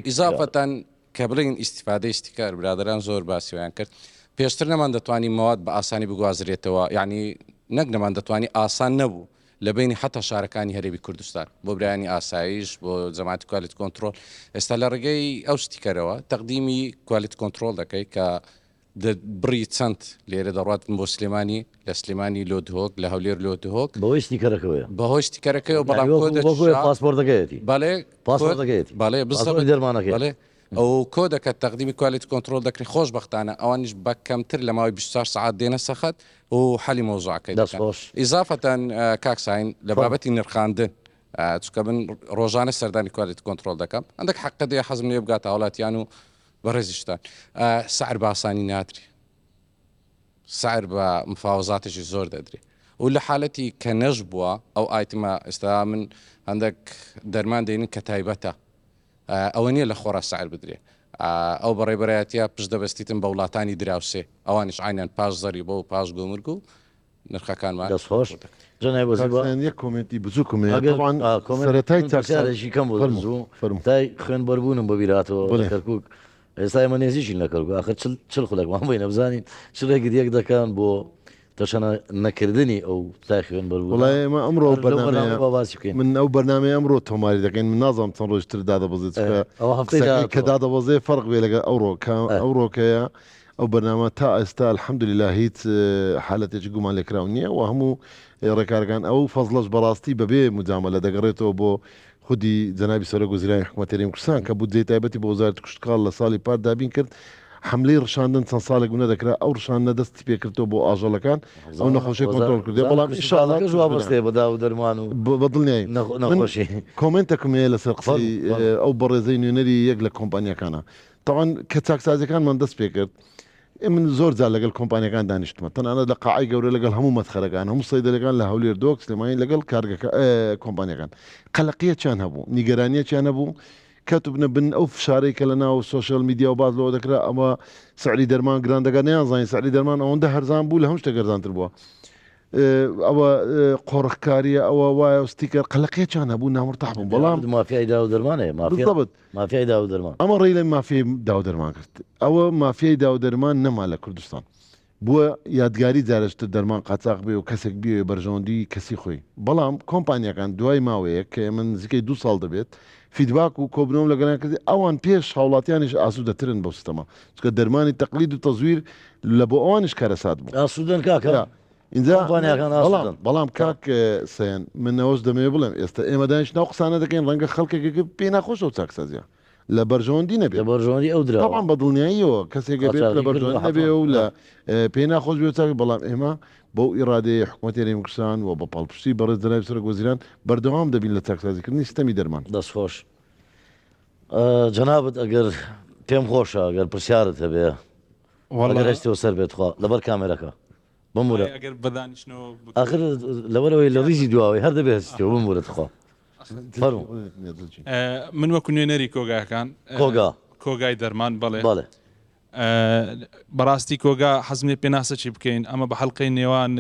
ئیزافەتان کە بڵین ئیسیفادەی ستیکار برادران زۆر باسییان کرد پێشتر نەمان دەتوانانی مەواد بە ئاسانی بگوازرێتەوە یعنی نەک نەمان دەتوانانی ئاسان نەبوو لە بینی حتا شارەکانی هەرێمی کوردستان بۆ برایانی ئاسایش بۆ جەماعەتی کوالیت کۆنتترۆل ئێستا لە ڕێگەی ئەو ستیکەرەوە تەقدیمی کوالیت کۆنتترۆل دەکەی کە بڕی چەند لێرە دەڕاتن بۆ سلێمانی لە سلێمانی لۆدهۆک لە هەولێر لۆدهۆک بەهۆی ستیکەرەکەوە بەهۆی ستیکەرەکەیەوە بەڵام پاسپۆرتەکەیەتی پاسپۆرتەکەیەتی دەرمانەکە بەڵێ ئەو کۆ دەکات تەقدیمی کوالیت کۆنتترۆل دەکری خۆش بەختانە ئەوانیش بە کەمتر لە ماوەی 24 ساعت دێنە سەخت و حەلی مۆزوعەکەی ئیزافەتەن کاکساین لە بابەتی نرخاندن چکە من ڕۆژانە سەردانی کوالیت کۆنتترۆل دەکەم ئەندێک حەقە دێ حەزم لێ بگاتە وڵاتیان و بەڕێزیشتان سعر بە ئاسانی ناتری سعر بە مفاوەزاتێکی زۆر دەدرێت و لە حالەتی کە نەژ بووە ئەو ئایتمە ئێستا من هەندێک دەرمان دێنین کە تایبەتە ئەوە نییە لە خۆڕە سعر بدرێ ئەو بەڕێبەرایەتە پشت دەبستیتن بە وڵاتانی دراوسێ ئەوانش عینەن پاش زەری بۆ و پاش گۆمرگ و نرخەکانمان دەستخۆش یەک کۆمنتی بچووکمێتەرەتایشی کەم تای خوێنبەربوونم بە بیراتەوە کەرکک ئێستا ئێمە نێزیشین لە کەرکک آخر چل خولێکمان بۆی نەبزانین چڵێکی دیەک دەکەن بۆ تەشەنە نەکردنی ئەو تای خوێنبەربوو وڵای ئێمە ئەمڕۆ من ئەو بەرنامەی ئەمڕۆ تۆماری دەکەین من نازانم چەند ڕۆژتر دادەبەزێت کە دادەبەزێ فەرق بێ لەگە ئەوڕۆکەیە ئەو بەرنامە تا ئێستا الحەمدولله هیچ حالەتێکی گومان لێکراو نییە و هەموو ڕێکارگان ئەو فەزلەش بەڕاستی بەبێ مجاملە دەگەڕێتەوە بۆ خودی جەنابی سەرۆک وەزیرانی حکوومەت هەرێمی کوردستان کە بودجەی تایبەتی بۆ وەزارەتی کوشتکاڵ لە ساڵی پار دابین کرد حملەی ڕشاندن چەند ساڵێک بوو نەدەکرا ئەو ڕشانە دەستی پێکردەوە بۆ ئاژەڵەکان ئەو نەخۆشی کۆنتترۆل کردێ بەڵام ئینشاڵڵا وابەستێ بەدا و دەرمان و بەدڵنیایی نەخۆشی کۆمنتێکم هەیە لەسەر قسەی ئەو بەڕێزەی نوێنەری یەک لە کۆمپانیەکانە تاوان کە چاکسازەکانمان دەست پێ کرد من زۆر جار لەگەڵ کۆمپانیەکان دانیشتمە تەنانە لە قاعی گەورە لەگەڵ هەموو مەتخەرەکان هەموو سەیدەلەکان لە هەولێر دۆک سلێمانی لەگەڵ کارگەکە کۆمپانیەکان قەلەقیەکیان هەبوو نیگەرانیەکیان هەبوو کەتوبنە بن ئەو فشارەی کە لە ناو سوۆشیال میدیا و باز لەوە دەکرا ئەمە سعری دەرمان گران دەگەن یان زانین سعری دەرمان ئەوەندە هەرزان بوو لە هەموو شتە گەرزانتر بووە ئەوە قۆڕخکاریە ئەوە وایە ستیکەر قەلەقیەکیان هەبوو نامرتاح بوون بەڵام مافیای دا و دەرمانەیە مافیای دا و دەرمان ئەمە ڕێی لە مافیای دا و دەرمان کرد ئەوە مافیای دا و دەرمان نەما لە کوردستان بووە یادگاری جارشتر دەرمان قاچاق بێ و کەسێک بێ بەرژەوەندی کەسی خۆی بەڵام کۆمپانیەکان دوای ماوەیە کە من نزیکەی 2 ساڵ دەبێت فیدباک و کۆبنەوە لەگەڵیان کردی ئەوان پێش هاوڵاتیانیش ئاسوودەترن بەو سیستەمە چکە دەرمانی تەقلید و تەزویر لە بۆ ئەوانش کارەسات بوو ئاسوودن کاکە اینجا بەڵام کاک سەیان من نەوەش دەمێ بڵێم ئێستا ئێمە دانیش ناو قسانە دەکەین ڕەنگە خەڵکێک پێ ناخۆشە و چاکسازیە لە بەرژەوەندی نەبێت بەرژەوەندی ئەو درا بە دڵنیاییەوە کەسێک بێت لە بەرژەوەند نەبێ و لە پێ ناخۆش بێت چاوی بەڵام ئێمە بەو ئیرادەیە حکوومەتی هەرێمی کوردستان و بە پاڵپشتی بەڕێز جەنابی سەرۆک وەزیران بەردەوام دەبین لە چاکسازیکردنی سیستەمی دەرمان دەستخۆش جەنابەت ئەگەر پێم خۆشە ئەگەر پرسیارت هەبێ ئەگەر هەستەوە سەر بێتخوا لەبەر کامێرەکە بمورە ئەگەر بەدانیشتنەوە آخر لەبەرەوەی لە ڕیزی دواوەی هەر دەبێت هەستەوە بمورەت خوا من وەکو نوێنەری کۆگاکان کۆگای دەرمان بەڵێ بەڕاستی کۆگا حەزمێ پێناسە چی بکەین ئەمە بە حەڵقەی نێوان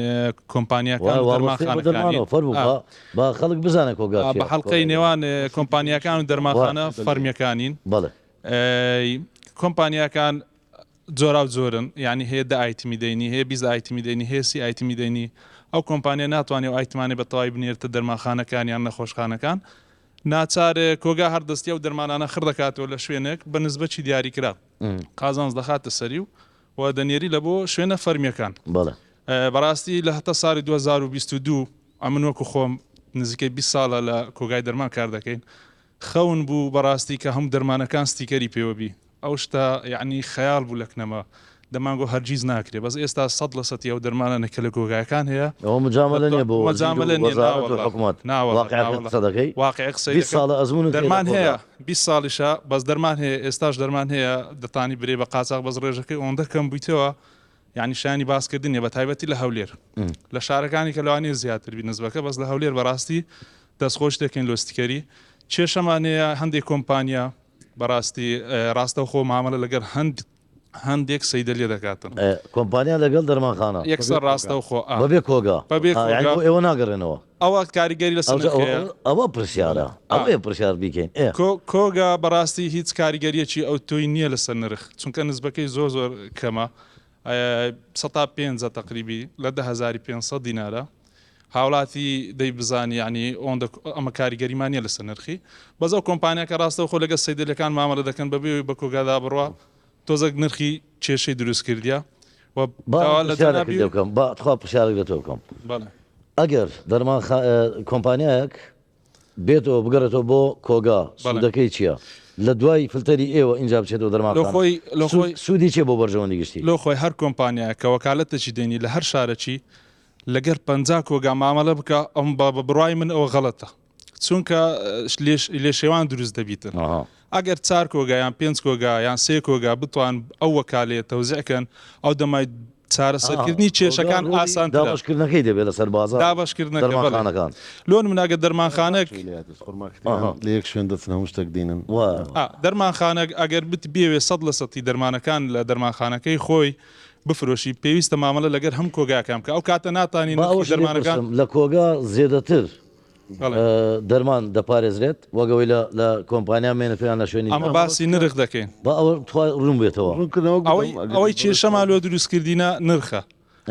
کۆمپانیەکان دەرمانخانەکانی با خەڵک بزانە کۆگا بە حەڵقەی نێوان کۆمپانیەکان و دەرمانخانە فەرمیەکانین کۆمپانیەکان جۆرا و جۆرن یعنی هەیە دە ئایتمی دەینی هەیە 20 ئایتمی دەینی هەیە 30 ئایتمی دەینی ئەو کۆمپانیا ناتوانێت ئایتمانی بە تەواوی بنێرتە دەرمانخانەکان یان نەخۆشخانەکان ناچار کۆگا هەردەستی و دەرمانانە خڕ دەکاتەوە لە شوێنێک بە نسبەتی دیاریکرا قازانز دەخاتە سەری و دەنێری لە بۆ شوێنە فەرمیەکان بەڕاستی لە هەتا ساڵی 2022 ئەمن وەکو خۆم نزیکەی 20 ساڵە لە کۆگای دەرمان کار دەکەین خەون بوو بەڕاستی کە هەموو دەرمانەکان ستیکەری پێوەبی ئەو شتا یعنی خەیاڵ بوو لەکنەمە دەمانگۆ هەرگیز ناکرێت بەس ئێستا 100% ئەو دەرمانە کە لە کۆگایەکان هەیە ئەوە مجاملە نیە بۆ دەرمان هەیە 20 ساڵیشە بەس دەرمان هەیە ئێستاش دەرمان هەیە دەتانی برێ بە قاچاق بەس ڕێژەکەی ئەوەندە کەم بوویتەوە یعنی شانی باسکردنیە بە تایبەتی لە هەولێر لە شارەکانی کە لەوانەیە زیاتر بی نسبەکە بەس لە هەولێر بەڕاستی دەستخۆش دەکەین لۆستیکەری کێشەمانەیە هەندێک کۆمپانیا بەڕاستی ڕاستە خۆ مامەلە لەگەر هەندێک سەیدە لێ دەکاتن کۆمپانیا لەگەڵ دەرمانخانە یەکسەر ڕاستە و خۆ بەبێ کۆگا ئێوە ناگەڕێنەوە ئەوە کاریگەری لە ئەوە پرسیارە ئەوێ پرسیار بیکەین کۆگا بەڕاستی هیچ کاریگەریەکی ئەو تۆی نییە لەسەر نرخ چونکە نسبەکەی زۆر کەمە 105 تقریبی لە 1500 دینارە هاوڵاتی دەی بزانانی ینی ئەمە کاریگەریمانە لەسەر نرخی بەز ئەو کۆمپانیاکە ڕاستە خۆ لەگە سەیدەلەکان مامەڵە دەکەن بەبێ بە کۆگادا بڕوە تۆزەک نرخی کێشەی دروست کردیا خوا پرسیارێک لە تۆ بکەم ئەگەر دەرمان کۆمپانیایەک بێتەوە بگەڕێتەوە بۆ کۆگا سوودەکەی چییە لە دوای فلتەری ئێوە اینجا بچێتەوە دەرمان سوودی چێ بۆ بەرژەوەندی گشتی لۆ خۆی هەر کۆمپانیا کە وەکالەتەی دێنی لە هەر شارەکی لەگەر 50 کۆگا مامەڵە بکە ئەم بە بڕای من ئەوە غەڵەتە چونکە لێ شێوان دروست دەبیتن ئەگەر 4 کۆگایان 5 کۆگایان 3 کۆگا بتوان ئەو وەکالێت تەوزیعکەن ئەو دەمای چارەسەرکردنی کێشەکان ئاسان دابشکردنەکەی دەبێت لەسەر بازار دابشکردنەکەەکان لۆن مناگە دەرمانخانەك لە یەک شوێن دەچن هەموو شتێک دێنن دەرمانخانەك ئەگەر بێوێ 100% دەرمانەکان لە دەرمانخانەکەی خۆی بفرۆشی پێویستە مامەڵە لەگەر هەم کۆگاکەم کە ئەو کاتە ناتانی دەرمانەکان لە کۆگا زێدەتر دەرمان دەپارێزرێت وەگەوەی لە کۆمپانیا مێنەتیان لە شوێنی ئەمە باسی نرخ دەکەین بە ئەوە ڕوون بێتەوە ئەوەی کێشەمان لۆ دروستکردینە نرخە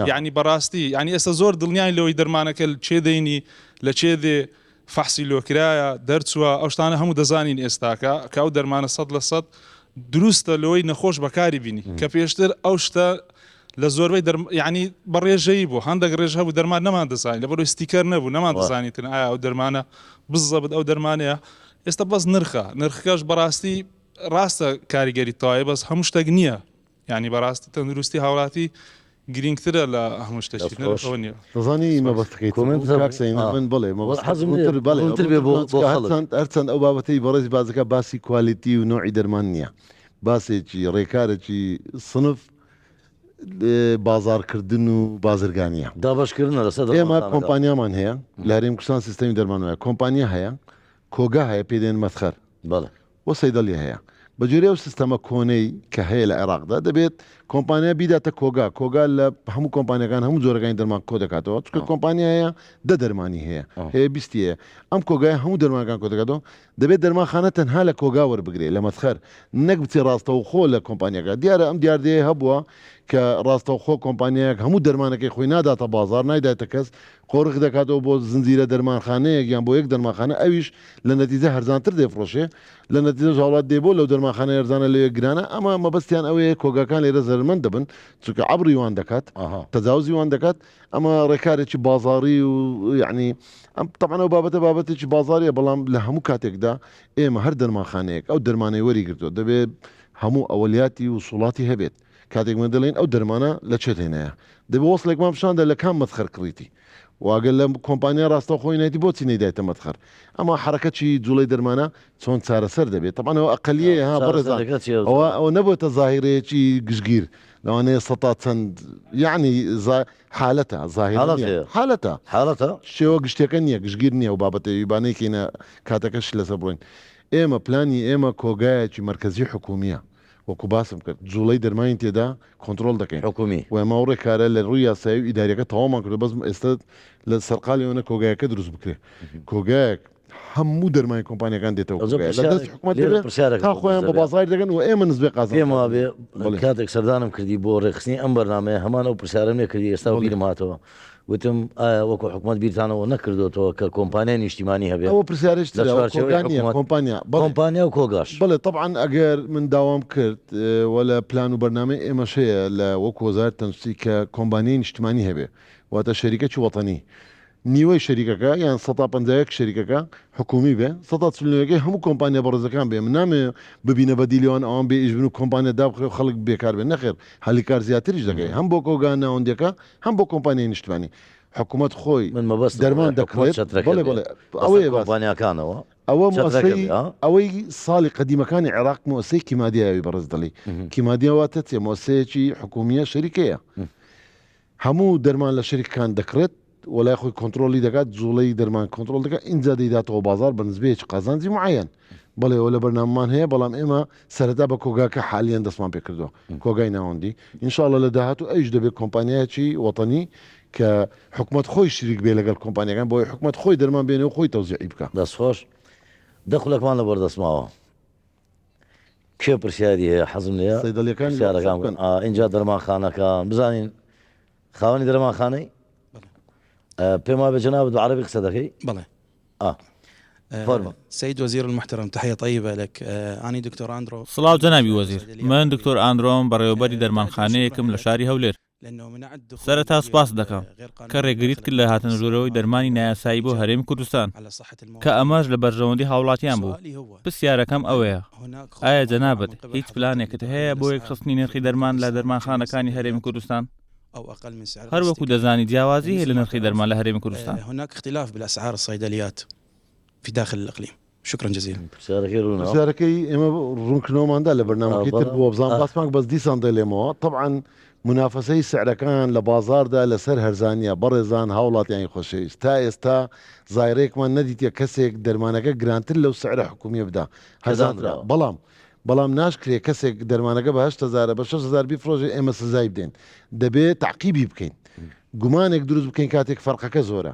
یعنی بەڕاستی ینی ئێستا زۆر دڵنیای لەوەی دەرمانەکە چێ دەینی لە چێ دێ فەحسی لۆکرایە دەرچووە ئەو شتانە هەموو دەزانین ئێستاکە کە ئەو دەرمانە 100% دروستە لەوەی نەخۆش بەکاری بینی کە پێشتر ئەو شتە لە زۆربەی ینی بەڕێژەی بوو هەندێک ڕێژ هەبوو دەرمان نەمان دەزانین لە بەرۆی ستیکەر نەبوو نەمان دەزانیتن ئایا ئەو دەرمانە بزەبت ئەو دەرمانەیە ئێستا بەس نرخەکەش بەڕاستی ڕاستە کاریگەری تەواوی بەس هەموو شتێک نییە ینی بەڕاستی تەندروستی هاوڵاتی گرنگترە لە هەموو شتێکی نییە دەزانی مەبەستەکەی من بڵێ هەرچەند ئەو بابەتەی بەڕێزی بازەکە باسی کوالیتی و نوعی دەرمان نییە باسێکی ڕێکارێکی سنف بازارکردن و بازرگانیە دابشکردن ئێمە کۆمپانیامان هەیە لە هەرێم کوردستان سیستەمی دەرمانوەیە کۆمپانیا هەیە کۆگا هەیە پێدێن مەسخەر بۆ سەیدەڵی هەیە بەجێرە و سیستەمە کۆنەی کە هەیە لە عێراقدا دەبێت کۆمپانیا بیداتە کۆگا لە هەموو کۆمپانیەکان هەموو جۆرەکانی دەرمان کۆ دەکاتەوە چکە کۆمپانیایە دەرمانی هەیە بیستیە ئەم کۆگای هەموو دەرمانەکان کۆ دەکاتەوە دەبێت دەرمانخانە تەنها لە کۆگا وەربگرێت لە مەسخەر نەک بچێ ڕاستەوە خۆ لە کۆمپانیەکە دیارە ئەم دیاردەیە هەبووە کە ڕاستەوە خۆ کۆمپانیایەک هەموو دەرمانەکەی خۆی ناداتە بازار نایداتە کەس قۆڕق دەکاتەوە بۆ زنجیرە دەرمانخانەیەک یان بۆ یەک دەرمانخانە ئەویش لە نەتیجە هەرزانتر دێفرۆشێ لە نەتیجە هاوڵات دێ بۆ لەو دەرمانخانە هەرزانە لەوێ گرانە ئەمە مەبەستیان ئەوەیە کۆگاکان لێرە زەرمەند دەبن چونکە عەبری وان دەکات تەجاوزی وان دەکات ئەمە ڕێکارێکی بازاڕی و یعنی ئەم تەمەنە و بابەتێکی بازاریە بەڵام لە هەموو کاتێکدا ئێمە هەر دەرمانخانەیەک ئەو دەرمانەی وەریگرتووە دەبێت هەموو ئەوەلیاتی و سوڵاتی هەبێت کاتێک من دەڵێن ئەو دەرمانە لە چێت هێنەیە دەبێت وەسڵێکمان پیشاندا لە کام مەسخەر کڕیتی واگەر لە کۆمپانیا ڕاستە خۆی نایەتی بۆچی نەیدایتە مەتخەر ئەمە حرەکەتی جوڵەی دەرمانە چۆن چارەسەر دەبێت طبعاەوە ئەقلیە ها بەڕێزان ئەوە نەبووتە ظاهرەیەکی گشتگیر لەوانەیە سەتا چەند یعنی حالەتە حالەتە شێوە گشتەکە نییە گشتگیر نییە و بابەتەویبانەیەکینە کاتەکەش لەسەر بڕۆین ئێمە پلانی ئێمە کۆگایەکی مرکزی حکومیە وەکو باسم کرد جوڵەی دەرمانی تێدا کۆنتترۆل دەکەین حکومی و ئەماوڕێ کارە لە ڕووی یاسایی و ئیداریەکە تەوامان کرد بەس ئێستا لە سەرقالیەوەنە کۆگایەکە دروست بکرێت کۆگایەک هەموو دەرمانی کۆمپانیەکان دێتەوە تا خۆیان بە بازار دەگەن و ئێمە نزبێ قازم پێما بێ کاتێک سەردانم کردی بۆ ڕێخستنی ئەم بەرنامەیە هەمان ئەو پرسیارم لێ کردی ئێستا بیرم هاتەوە وتم وەکو حکوومەت بیرتانەوە نەکردوەوە کە کۆمپانیای نیشتیمانی هەبێت ئەوە پرسیارش کۆمپانیا و کۆگاش بڵێ طبعاً ئەگەر من داوام کرد وە پلان و بەرنامەی ئێمەشەیە لە وەکو وەزارەت تەندروستی کە کۆمپانیای نیشتیمانی هەبێ واتە شەریکەکی وەتەنی نیوەی شەریکەکە یان 150 شەریکەکە حکومی بێ 140 هەموو کۆمپانیا بەڕێزەکان بێ من نامێ ببینە بەدیلیوان ئەوان بێ ئیشبن و کۆمپانیا دابخێ و خەڵک بێکار بێن نەخێر هەلی کار زیاتریش دەکەی هەم بۆ کۆگان ناوەندەکە هەم بۆ کۆمپانیای نیشتیمانی حکوومەت خۆی من مەبەست دەرمان دەکرێت کۆمپانیاکانەوە ئەوەی ساڵی قەدیمەکانی عێراق مۆسەی کیمادیاوی بەڕێز دەڵی کیمادیاواتە چێ مۆسەیەکی حکومیە شەریکەیە هەموو دەرمان لە شەریکەکان دەکرێت وەلای خۆی کۆنتترۆلی دەکات جوڵەی دەرمان کۆنتترۆل دەکات اینجا دەیداتەوە بازار بە نزبەیەکی قازانجی معەن بەڵێەوە لە بەرناممان هەیە بەڵام ئێمە سەرەتا بە کۆگاکە حالیان دەستمان پێ کردووە کۆگای ناوەندی ئینشاءڵە لە داهات و ئەیش دەبێت کۆمپانیایکی وەتەنی کە حکوومەت خۆی شریک بێ لەگەڵ کۆمپانیەکان بۆی حکوومەت خۆی دەرمان بێنێ و خۆی تەوزیعی بکە دەستخۆش دەخولەکمان لە بەردەستماوە کێ پرسیاری هەیە حەزم لێ سیارەکان اینجا دەرمانخانەکان بزانین خاوەنی دەرمانخانەی بما بجناب عربي قصدك بلى سيد وزير المحترم تحية طيبة لك أنا دكتور أندرو صلاة جنابي وزير من دكتور أندروم بريوبري درمان خانەیەکم لە شاری هەولێر سەرەتا سوپاس دەکەم کە ڕێگریت کرد لە هاتنەژۆرەوەی دەرمانی نایاسایی بۆ هەرێمی کوردستان کە ئەمەش لە بەرژەوەندی هاوڵاتیان بوو پرسیارەکەم ئەوەیە ئایا جەنابەت هیچ پلانێکت هەیە بۆ یەکخستنی نرخی دەرمان لە دەرمانخانەکانی هەرێمی کوردستان هەر وەکو دەزانی جیاوازی هەیە لە نرخی دەرمان لە هەرێمی کوردستان هناك اختلاف بالأسعار الصيدليات في داخل الإقليم شكرا جزيلا پرسیارەکەی ئێمە ڕوونکردنەوەماندا لە بەرنامەکەی تر بووە بزان باسماک بەس دیسان دەلێمەوە طبعاً منافسەی سعرەکان لە بازاردا لەسەر هەرزانیە بەڕێزان هاوڵاتیانی خۆشەویست تا ئێستا زایرەیەکمان نەدیتە کەسێک دەرمانەکە گرانتر لەو سعرە حکومیە بدا هەرزانرا بەڵام ناشکرێ کەسێک دەرمانەکە بە 8,000 بە 6,000 بیفرۆژێ ئێمە سزای بدەین دەبێت تعقیبی بکەین گومانێک دروست بکەین کاتێک فەرقەکە زۆرە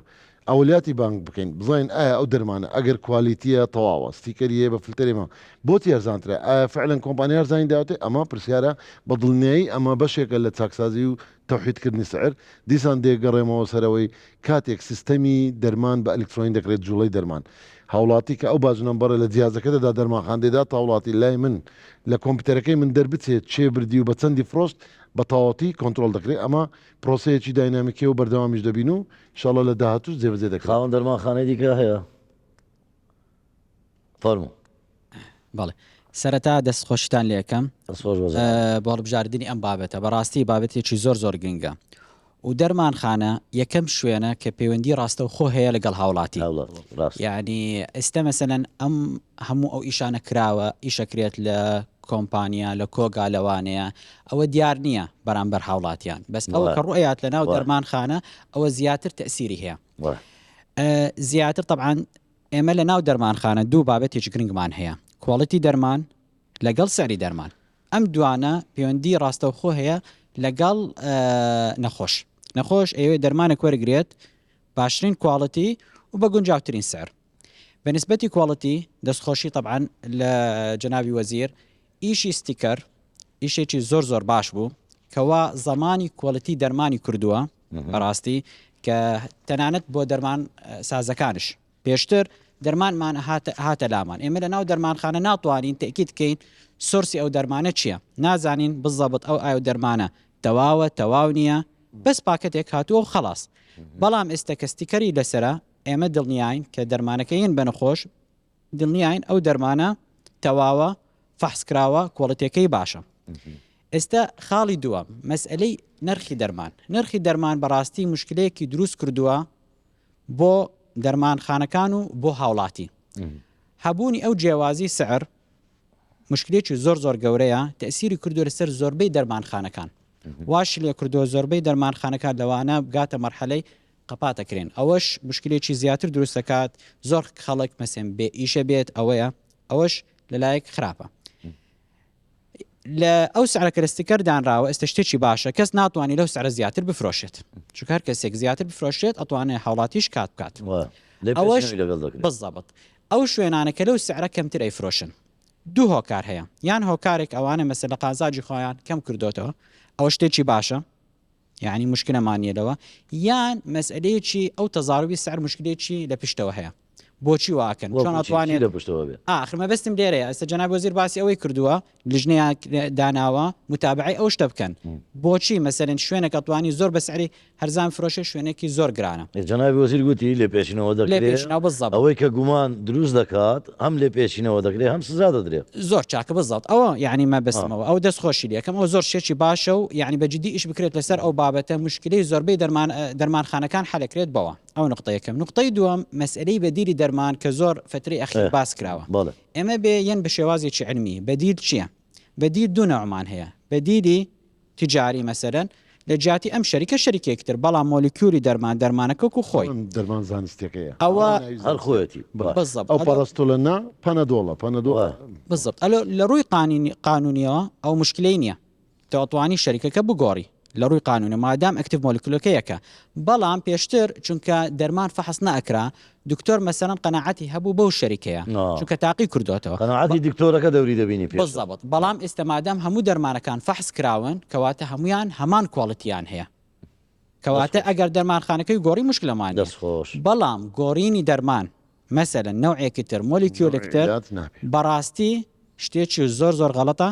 ئەولیاتی بانک بکەین بزانین ئایا ئەو دەرمانە ئەگەر کوالیتیە تەواوە ستیکەریە بە فلتەرێمە بۆ ێرزانترە ئایا فعلەن کۆمپانیا ەرزانی داوتێ ئەمە پرسیارە بە دڵنیایی ئەمە بەشێکە لە چاکسازی و تەوحیدکردنی سعر دیسان دێگەڕێمەوە سەرەوەی کاتێک سیستەمی دەرمان بە ئەلکترۆنی دەکرێت جوڵەی دەرمان هاوڵاتی کە ئەو باژنەمبەرە لە جیازەکەدا دەرمانخاندێدا تاوڵاتی لای من لە کۆمپیوتەرەکەی من دەربچێت چێ بردی و بە چەندی فرۆشت بە تەواوەتی کۆنتترۆل دەکرێت ئەمە پرۆسەیەکی داینامیکی و بەردەوامیش دەبین و انشاءالله لە داهاتوو جێبەجێ دەکرێت خاوەن دەرمانخانەی دیکە هەیە فەرموو بەڵێ سەرەتا دەستخۆشتان لێ یەکەم بەڵبژاردننی ئەم بابەتە بەڕاستی بابەتێکی زۆر گرنگە و دەرمانخانە یەکەم شوێنە کە پەیوەندی ڕاستە و خۆ هەیە لەگەڵ هاوڵاتی یعنی ئێستا مەسەلەن ئەم هەموو ئەو ئیشانە کراوە ئیشەکرێت لە کۆمپانیا لە کۆگا لەوانەیە ئەوە دیار نییە بەرامبەر هاوڵاتیان بەس ئەوە کە ڕوئات لە ناو دەرمانخانە ئەوە زیاتر تەسیری هەیە زیاتر طبعاً ئێمە لە ناو دەرمانخانە دوو بابەتێکی گرنگمان هەیە کوڵەتی دەرمان لەگەڵ سەری دەرمان ئەم دوانە پەیوەندی ڕاستە و خۆ هەیە لەگەڵ نەخۆش ئەوێ دەرمانە وەرگێت باشترین کوڵەتی و بە گونجاوترین سەر بەنسبەتی کوڵەتی دەستخۆشی طبعاً لە جەنابی وەزیر ئیشی ستیکەر ئیشێکی زۆر باش بوو کەوا زمانی کوڵەتی دەرمانی کردووە بەڕاستی کە تەنانەت بۆ دەرمان سازەکانش پێشتر دەرمانمان هاتە لامان ئێمە لە ناو دەرمانخانە ناتوانین تەکید بکەین سۆرسی ئەو دەرمانە چییە نازانین بزەبت ئەو ئاو دەرمانە تەواو نییە بەس پاکەتێک هاتووە و خلاص بەڵام ئێستا کە ستیکەری لەسرە ئێمە دڵنیاین کە دەرمانەکەین بە نەخۆش دڵنیاین ئەو دەرمانە تەواوە فەحسکراوە کوڵەتەکەی باشە ئێستا خاڵی دووەم مەسئلەی نرخی دەرمان بەڕاستی مشکلەیەکی دروست کردووە بۆ دەرمانخانەکان و بۆ هاوڵاتی هەبوونی ئەو جیاوازی سعر مشکلێکی زۆر گەورەیە تەسیری کردو لەسەر زۆربەی دەرمانخانەکان واش لێ کردو زۆربەی دەرمانخانەکان لەوانە بگاتە مەرحەلەی قەپاتەکرێن ئەوەش مشکلێکی زیاتر دروست دەکات زۆر خەڵک مەسێن بێ ئیشە بێت ئەوەش لەلایەک خراپە لە ئەو سعرەکە لە ستیکەر دانراوە ئێستا شتێکی باشە کەس ناتوانانی لەو سعرە زیاتر بفرۆشێت چونکە هەر کەسێک زیاتر بفرۆشێت ئەتوانێت هاوڵاتیش کات بکات ئەوەش بەڵزەبت ئەو شوێنانەکە لەو سعرە کەمتر ئەیفرۆشن دوو هۆکار هەیە یان هۆکارێک ئەوانە مەسەر لە قازاجی خۆیان کەم کردوتەوە ئەوە شتێکی باشە یعنی مشکلەمانیەدەوە یان مەسئلەیەکی ئەو تەزاروی سعر مشکلێکی لە پشتەوە هەیە بۆچی واکەن چۆن ئەتوانێت لە پشتەوە بێت ئاخرمە بەستم لێرەیە ئەستا جەناب وەزیر باسی ئەوەی کردووە لیژنەیە داناوە متابعی ئەو شتە بکەن بۆچی مەسەرن شوێنێک ئەتوانی زۆر بە سعری هەرزان فرۆشە شوێنێکی زۆر گرانە جەناب وەزیر گوتی لێ پێشینەوە دەکرێت ئەوەی کە گومان دروست دەکات هەم لێ پێشینەوە دەکرێت هەم سزا دەدرێت زۆر چاکە بزڵت ئەوە یعنی مە بەستمەوە ئەو دەستخۆشی لەکەم ئەو زۆر شێکی باشە و یعنی بەجددی ئیش بکرێت لەسەر ئەو بابەتە مشکلەی زۆربەی دەرمانخانەکان حەلەکرێت بەوە ئەو نقطەیەکەم نقطەی دووەم مەسئلەی بەدیری دەرمان کە زۆر فتری ئەخیر باس کراوە ئێمە بێ یەن بە شێوازێکی علمی بەدیل چییە؟ بەدیل دوو نەوعمان هەیە بەدیلی تیجاری مەسەرەن لە جیاتی ئەم شەریکە شەریکێکتر بەڵام مۆلیکیوری دەرمانەکەکو خۆی دەرمان زانستیەکەیە ئەوە هەر خۆەتی ئەو پاراستۆلەنا پەنەدۆڵە بزبط لە ڕووی قانونیەوە ئەو مشکلەی نییە تەواتوانی شەریکەکە بگۆڕی لە ڕووی قانونی مادام ئەکتیڤ مۆلیکولەکەیەکە بەڵام پێشتر چونکە دەرمان فەحس نەئەکرا دکتۆر مەسەرەن قەناعەتی هەبوو بەو شەریکەیە چونکە تاقی کردوتەوە قەناعەتی دکتۆرەکە دەوری دەبینی بزبط بەڵام ئێستا مادام هەموو دەرمانەکان فەحس کراون کەواتە هەمویان هەمان کۆڵەتیان هەیە کەواتە ئەگەر دەرمانخانەکەی گۆڕی مشکلەمان دەستخۆش بەڵام گۆڕینی دەرمان مەسەرەن نەوعێکی تر مۆلیکیولێکتر بەڕاستی شتێکی زۆر غەڵەتە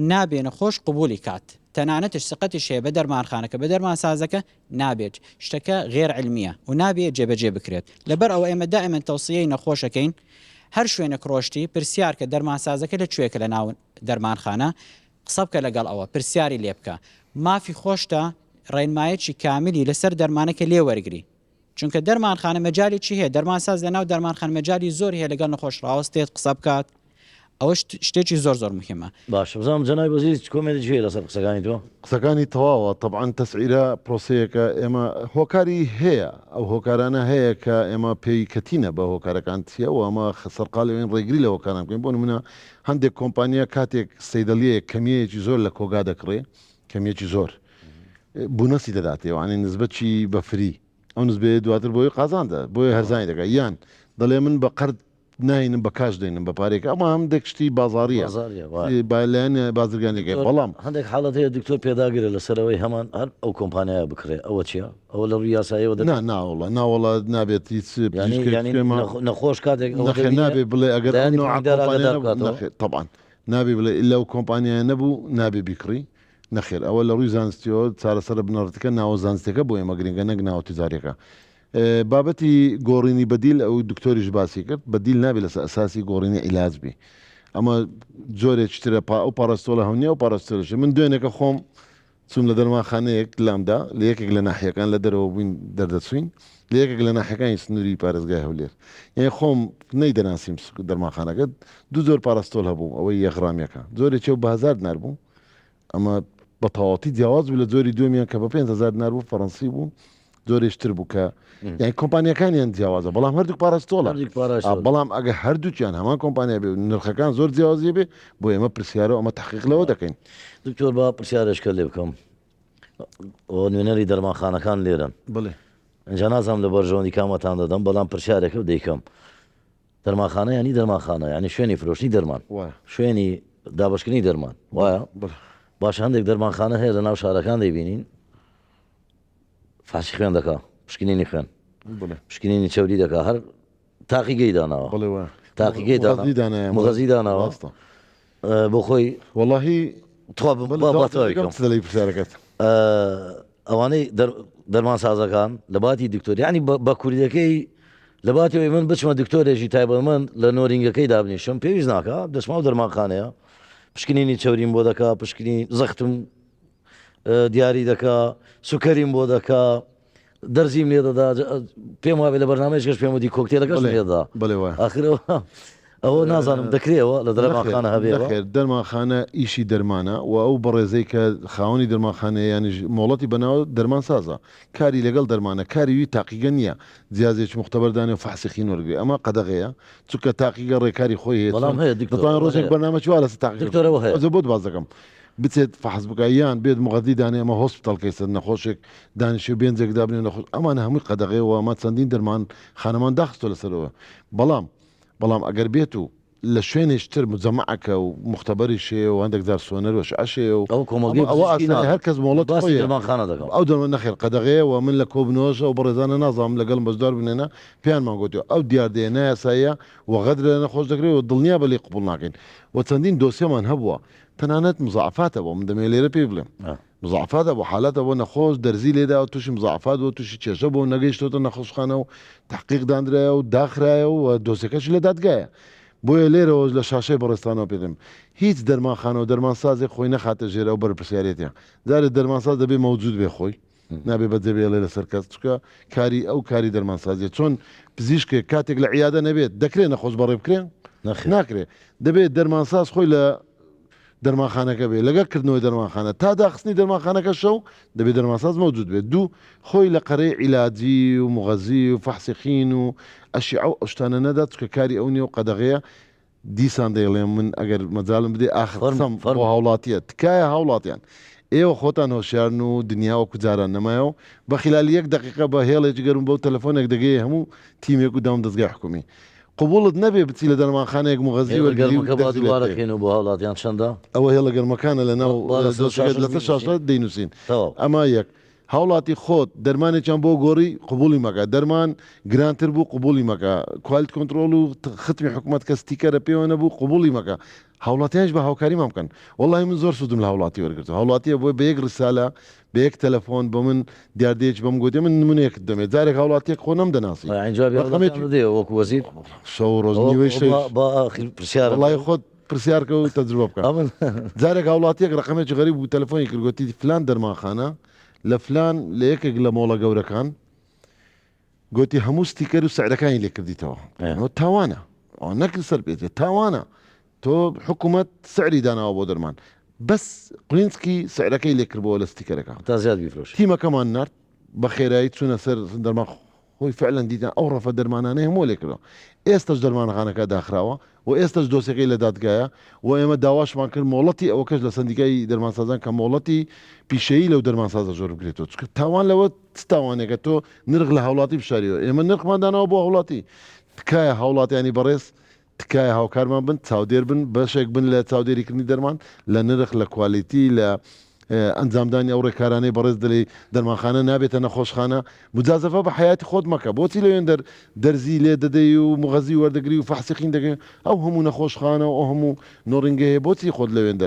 نابێنە خۆش قبولی کات تەنانەتش سقەتیش هەیە بە دەرمانخانەکە بە دەرمان سازەکە نابێت شتەکە غێر علمیە و نابێت جێبەجێ بکرێت لەبەر ئەوە ئێمە دائما تەوسیەی نەخۆشەکەین هەر شوێنە ڕۆشتی پرسیار کە دەرمانسازەکە لەکوێکە لە ناو دەرمانخانە قسە بکە لەگەڵ ئەوە پرسیاری لێ بکە مافی خۆشتە ڕێنمایەکی کاملی لەسەر دەرمانەکە لێ وەرگری چونکە دەرمانخانە مەجاالێکی هەیە دەرمانساز لە ناو دەرمانخان مەجای زۆر هەیە لەگەڵ نەخۆش ڕاوەستێت قسە بکات ئەوە شتێکی زۆر مهمە باش بزانم جەناب وەزیر کۆمێدی لەسەر قسەکانی تۆ قسەکانی تەواوە طبعاً تەسعیرە پرۆسەیەکە ئێمە هۆکاری هەیە ئەو هۆکارانە هەیە کە ئێمە پێی کەتینە بە هۆکارەکان تیەوە ئەمە سەرقالەوەین ڕێگری لە هۆکاران بکەین بۆ نمونە هەندێک کۆمپانیا کاتێک سەیدەلیەیە کەمیەیەکی زۆر لە کۆگا دەکڕێ کەمیەکی زۆر بوونەسی دەداتێوانین نسبەتی بەفری ئەو نسبێ دواتر بۆی قازاندا بۆی هەرزانی دەکات یان دەڵێ من بە قەرد ناینم بە کاش دێنم بە پارێکە ئەمە هەم دەکشتی بازاریە لایەن بازرگانێکی بەڵام هەندێک حاڵەت هەیە دکتۆر پێداگرێت لەسەرەوەی هەمان هەر ئەو کۆمپانیایە بکرێت ئەوە چییە؟ ئەوە لە ڕووی یاساییەوە ناوەڵە نابێت هیچ نەخۆش کاتێک نابێ بڵێ ئەگەر طبعاً نابێ بڵێ لەو کۆمپانیایە نەبوو نابێ بیکڕی نەخێر ئەوە لە ڕووی زانستیەوە چارەسەر بنەڕەتەکە ناوە زانستەکە بۆ ئێمە گرنگە نەک ناوە تیجارەکە بابەتی گۆڕینی بەدیل ئەو دکتۆریش باسی کرد بەدیل نابێت لەسەر ئەساسی گۆڕینی عیلاج بێ ئەمە جۆرێکی ترە ئەو پاراستۆلە هەونیە و پاراستۆلەش من دوێنێکە خۆم چوم لە دەرمانخانەیەک لامدا لە یەکێک لە ناحیەکان لە دەرەوە بووین دەردەچوین لە یەکێک لە ناحیەکانی سنووری پارێزگای هەولێر یعنی خۆم نەیدەناسیم دەرمانخانەکەت دوو زۆر پاراستۆل هەبوو ئەوەی یەخڕامیەکە زۆرێکی و بە 1000 دینار بوو ئەمە بە تەواوەتی جیاواز بوو لە زۆری دومیان کە بە 5000 دینار بوو فەڕەنسی بوو زۆرێشتر بوو کە یعنی کۆمپانیەکانیان جیاوازە بەڵام هەردوو پاراستۆڵە بەڵام ئەگە هەردووچیان هەمان کۆمپانیا بێ نرخەکان زۆر جیاوازیە بێ بۆ ئێمە پرسیارە ئەمە تحقیقلەوە دەکەین دکتۆر با پرسیارشکە لێ بکەم نوێنەری دەرمانخانەکان لێرن بڵێ ئەنجا نازانم لە بەرژەوەندی کامەتان دەدەم بەڵام پرسیارێکە دەیکەم دەرمانخانە ینی دەرمانخانە ینی شوێنی فرۆشتنی دەرمان شوێنی دابشکردنی دەرمان وایە باش هەندێک دەرمانخانە هەیە لە ناو شارەکان دەیبینین فاسی خوێن دەکا پشکنینی خوێن پشکنینی چەوری دەکا هەر تاقیگەی داناوە تاقیگەی مغەزی داناوە بۆ خۆی وەڵاهی تواباتەوەی پرسیارەکەت ئەوانەی دەرمانسازەکان لە باتی دکتۆر ینی بە کوردەکەی لە باتەوەی من بچمە دکتۆرێکی تایبەتمەند لە نۆرینگەکەی دابنیشم پێویست ناکە دەچمە و دەرمانخانەیە پشکنینی چەوریم بۆ دەکا پشکنی زەختم دیاری دەکا سوکەریم بۆ دەکا دەرزیم لێ دەدا پێم وابێ لە بەرنامەیەش پێم وتی کۆکتێلەکەش لێدا بڵێ وایە ئاخرەوە ئەوە نازانم دەکرێەوە لە دەرمانخانە هەبێ دەرمانخانە ئیشی دەرمانە و ئەو بەڕێزەی کە خاوەنی دەرمانخانە ینی مۆڵەتی بەناو دەرمان سازە کاری لەگەڵ دەرمانە کاریوی تاقیگە نییە جیازێکی مختبەردانێ و فحسیخین وەرگێ ئەمە قەدەغەیە چونکە تاقیگە ڕێکاری خۆی هەیە بەڵام هەیە دەتوانێت ڕۆژێک بەرنامە چوار لەسەر دکتۆرەوە هەیە بۆ باز دەکەم بچێت فحس بکایان بێت مغەدی دانێ ئەمە هۆسپیتال کەیسە نەخۆشێک دانیشێ بێنجێک دابنێ نەخۆش ئەمانە هەمووی قەدەغەیەوە ئەمە چەندین دەرمان خانەمان داخستۆ لەسەرەوە بەڵام ئەگەر بێت و لە شوێنێشتر مجەمەعەکە و مختبەری شێ و هەندێک جار سۆنەر عشێ و ئەو کۆمەڵگە هەر کەس مۆڵەت دەرمانخانە دەکەم ئەو دەرمە نەخێر قەدەغەیەوە من لە کۆبنەوەش و بەڕێزانە نازانم لەگەڵ بەشدار بنێنە پێیانمان گوتیەوە ئەو دیاردەیە نایاساییە و غەدرە نەخۆش دەکرێت و دڵنیا بەلێ قبول ناکەین و چەندین دۆسیەمان هەبووە تەنانەت مزعفاتەوە من دەمێ لێرە پێ بڵێم مزعفاتە بۆ حالاتەوە نەخۆش دەرزی لێدا و تووشی مزعفات بۆ تووشی کێشە بۆ نەگەیشتۆتە نەخۆشخانە و تحقیق دانرایە و داخرایە و دۆسیەکەش لە دادگایە بۆیە لێرەوە لە شاشەی بەڕێستانەوە پێدەم هیچ دەرمانخانە و دەرمانسازێک خۆی نەخاتە ژێرە و بەرپرسیارەتیان جارێ دەرمانساز دەبێ مەوجود بێ خۆی نابێ بەجێبێ لێ لەسەر کەس چکە کاری دەرمانسازیە چۆن پزیشکێک کاتێک لە عیادە نەبێت دەکرێت نەخۆش بەڕێ بکرێن ناکرێت دەبێت دەرمانساز خۆی لە دەرمانخانەکە بێ لەگەڵکردنەوەی دەرمانخانە تا داخستنی دەرمانخانەکە شەو دەبێت دەرمانساز مەوجود بێت دوو خۆی لە قەرەی عیلاجی و مغەزی و فەحسیخین و ئەشیع و ئەشتانە نەدات چکە کاری ئەو نیە و قەدەغەیە دیسان دەیڵێم من ئەگەر مەجاالم بدێ ئاخرسەم بۆ هاوڵاتیە تکایە هاوڵاتیان ئێوە خۆتان هۆشیارن و دنیاوە کوجاران نەمایەوە بە خلال 1 دقیقە بە هێڵێکی گەرم بەو تەلەفۆنێک دەگەی هەموو تیمێک و دام دەستگای حکومی قبولت نەبێ بچی لە دەرمانخانەیەک مغەزی وەرگەرمەکەڵەکەین و بۆ هاوڵاتیان چەندە ئەوە هێڵە گەرمەکانە لە ناو شاشە دەینووسین ئەمە یەک هاوڵاتی خۆت دەرمانێکیان بۆ گۆڕی قبولی مەکە دەرمان گرانتر بوو قبولی مەکە کوالت کۆنتترۆل و ختمی حکوومەت کە ستیکەرە پێوە نەبوو قبولی مەکە هاوڵاتیانش بە هاوکاری مامکەن وڵی من زۆر سوودم لە هاوڵاتی وەرگرت هاوڵاتیە بۆی بە یەک ڕسالە بە یەک تەلەفۆن بە من دیاردێک بەم گوتێ من نمونەیەک دەمێت جارێک هاوڵاتیەک خۆ نەم دەناسی وەکو وەزیر شەو ڕۆژنیوەی خۆت پرسیارکە و تەجروبە بکە جارێک هاوڵاتیەک ڕقمێکی غەریب بوو تەلەفۆنی کردگوتی فلان دەرمانخانە لە فلان لە یەکێک لە مۆڵە گەورەکان گوتی هەموو ستیکەر و سەعرەکانی لێ کردیتەوە تاوانە نەکرد سەر پێێت تاوانە تۆ حکوومەت سعری داناوە بۆ دەرمان بەس قلینسکی سعرەکەی لێکردبەوە لە ستیکەرەکە تا زیاد بیفرۆش تیمەکەمان نرد بە خێرایی چوونە سەر دەرمان خۆی فعلەن دیتان ئەو ڕەفە دەرمانانەی هەموو لێکردەوە ئێستش دەرمانەخانەکە داخراوە و ئێستش دۆسەکەی لە دادگایە و ئێمە داواشمان کرد مۆڵەتی ئەوە کەس لە سندیکای دەرمانسازان کە مۆڵەتی پیشەیی لەو دەرمانسازە زۆر بگرێتەوە چکە تاوان لەوە تاوانێکە تۆ نرخ لە هاوڵاتی بشاریەوە ئێمە نرخماندانەوە بۆ هاوڵاتی تکایە هاوڵاتیانی بەڕێز تکایە هاوکارمان بن چاودێر بن بەشێک بن لە چاودێریکردنی دەرمان لە نرخ لە کوالیتی لە ئەنجامدانی ئەو ڕێکارانەی بەڕێز دەڵێ دەرمانخانە نابێتە نەخۆشخانە مجازەفە بە حیاتی خۆت مەکە بۆچی لەوێن دەرزی لێ دەدەی و مغەزی وەردەگری و فەحسیقین دەگەی ئەو هەموو نەخۆشخانە و ئەو هەموو نۆڕینگە هەیە بۆچی خۆت لەوێن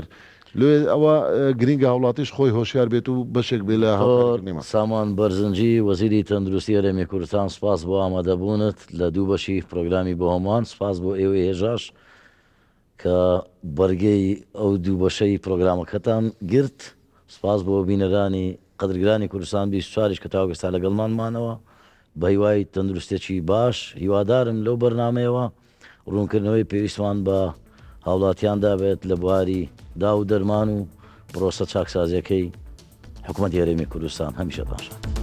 لێ ئەوە گرنگە هاوڵاتیش خۆی هۆشیار بێت و بەشێک بێ لە سامان بەرزنجی وەزیری تەندروستی هەرێمی کوردستان سپاس بۆ ئامادەبوونت لە دوو بەشی پرۆگرامی بۆ هەمووان سپاس بۆ ئێوە هێژاش کە بەرگەی ئەو دوو بەشەی پرۆگرامەکەتان گرت سپاس بۆ بینەرانی قەدرگرانی کوردستان 24 کە تاوەگەستا لەگەڵمانمانەوە بە هیوای تەندروستێکی باش هیوادارم لەو بەرنامەیەوە ڕوونکردنەوەی پێویستمان بە هاوڵاتیاندا بێت لە بواری دا و دەرمان و پرۆسە چاکسازیەکەی حکوومەتی هەرێمی کوردستان هەمیشە باشە.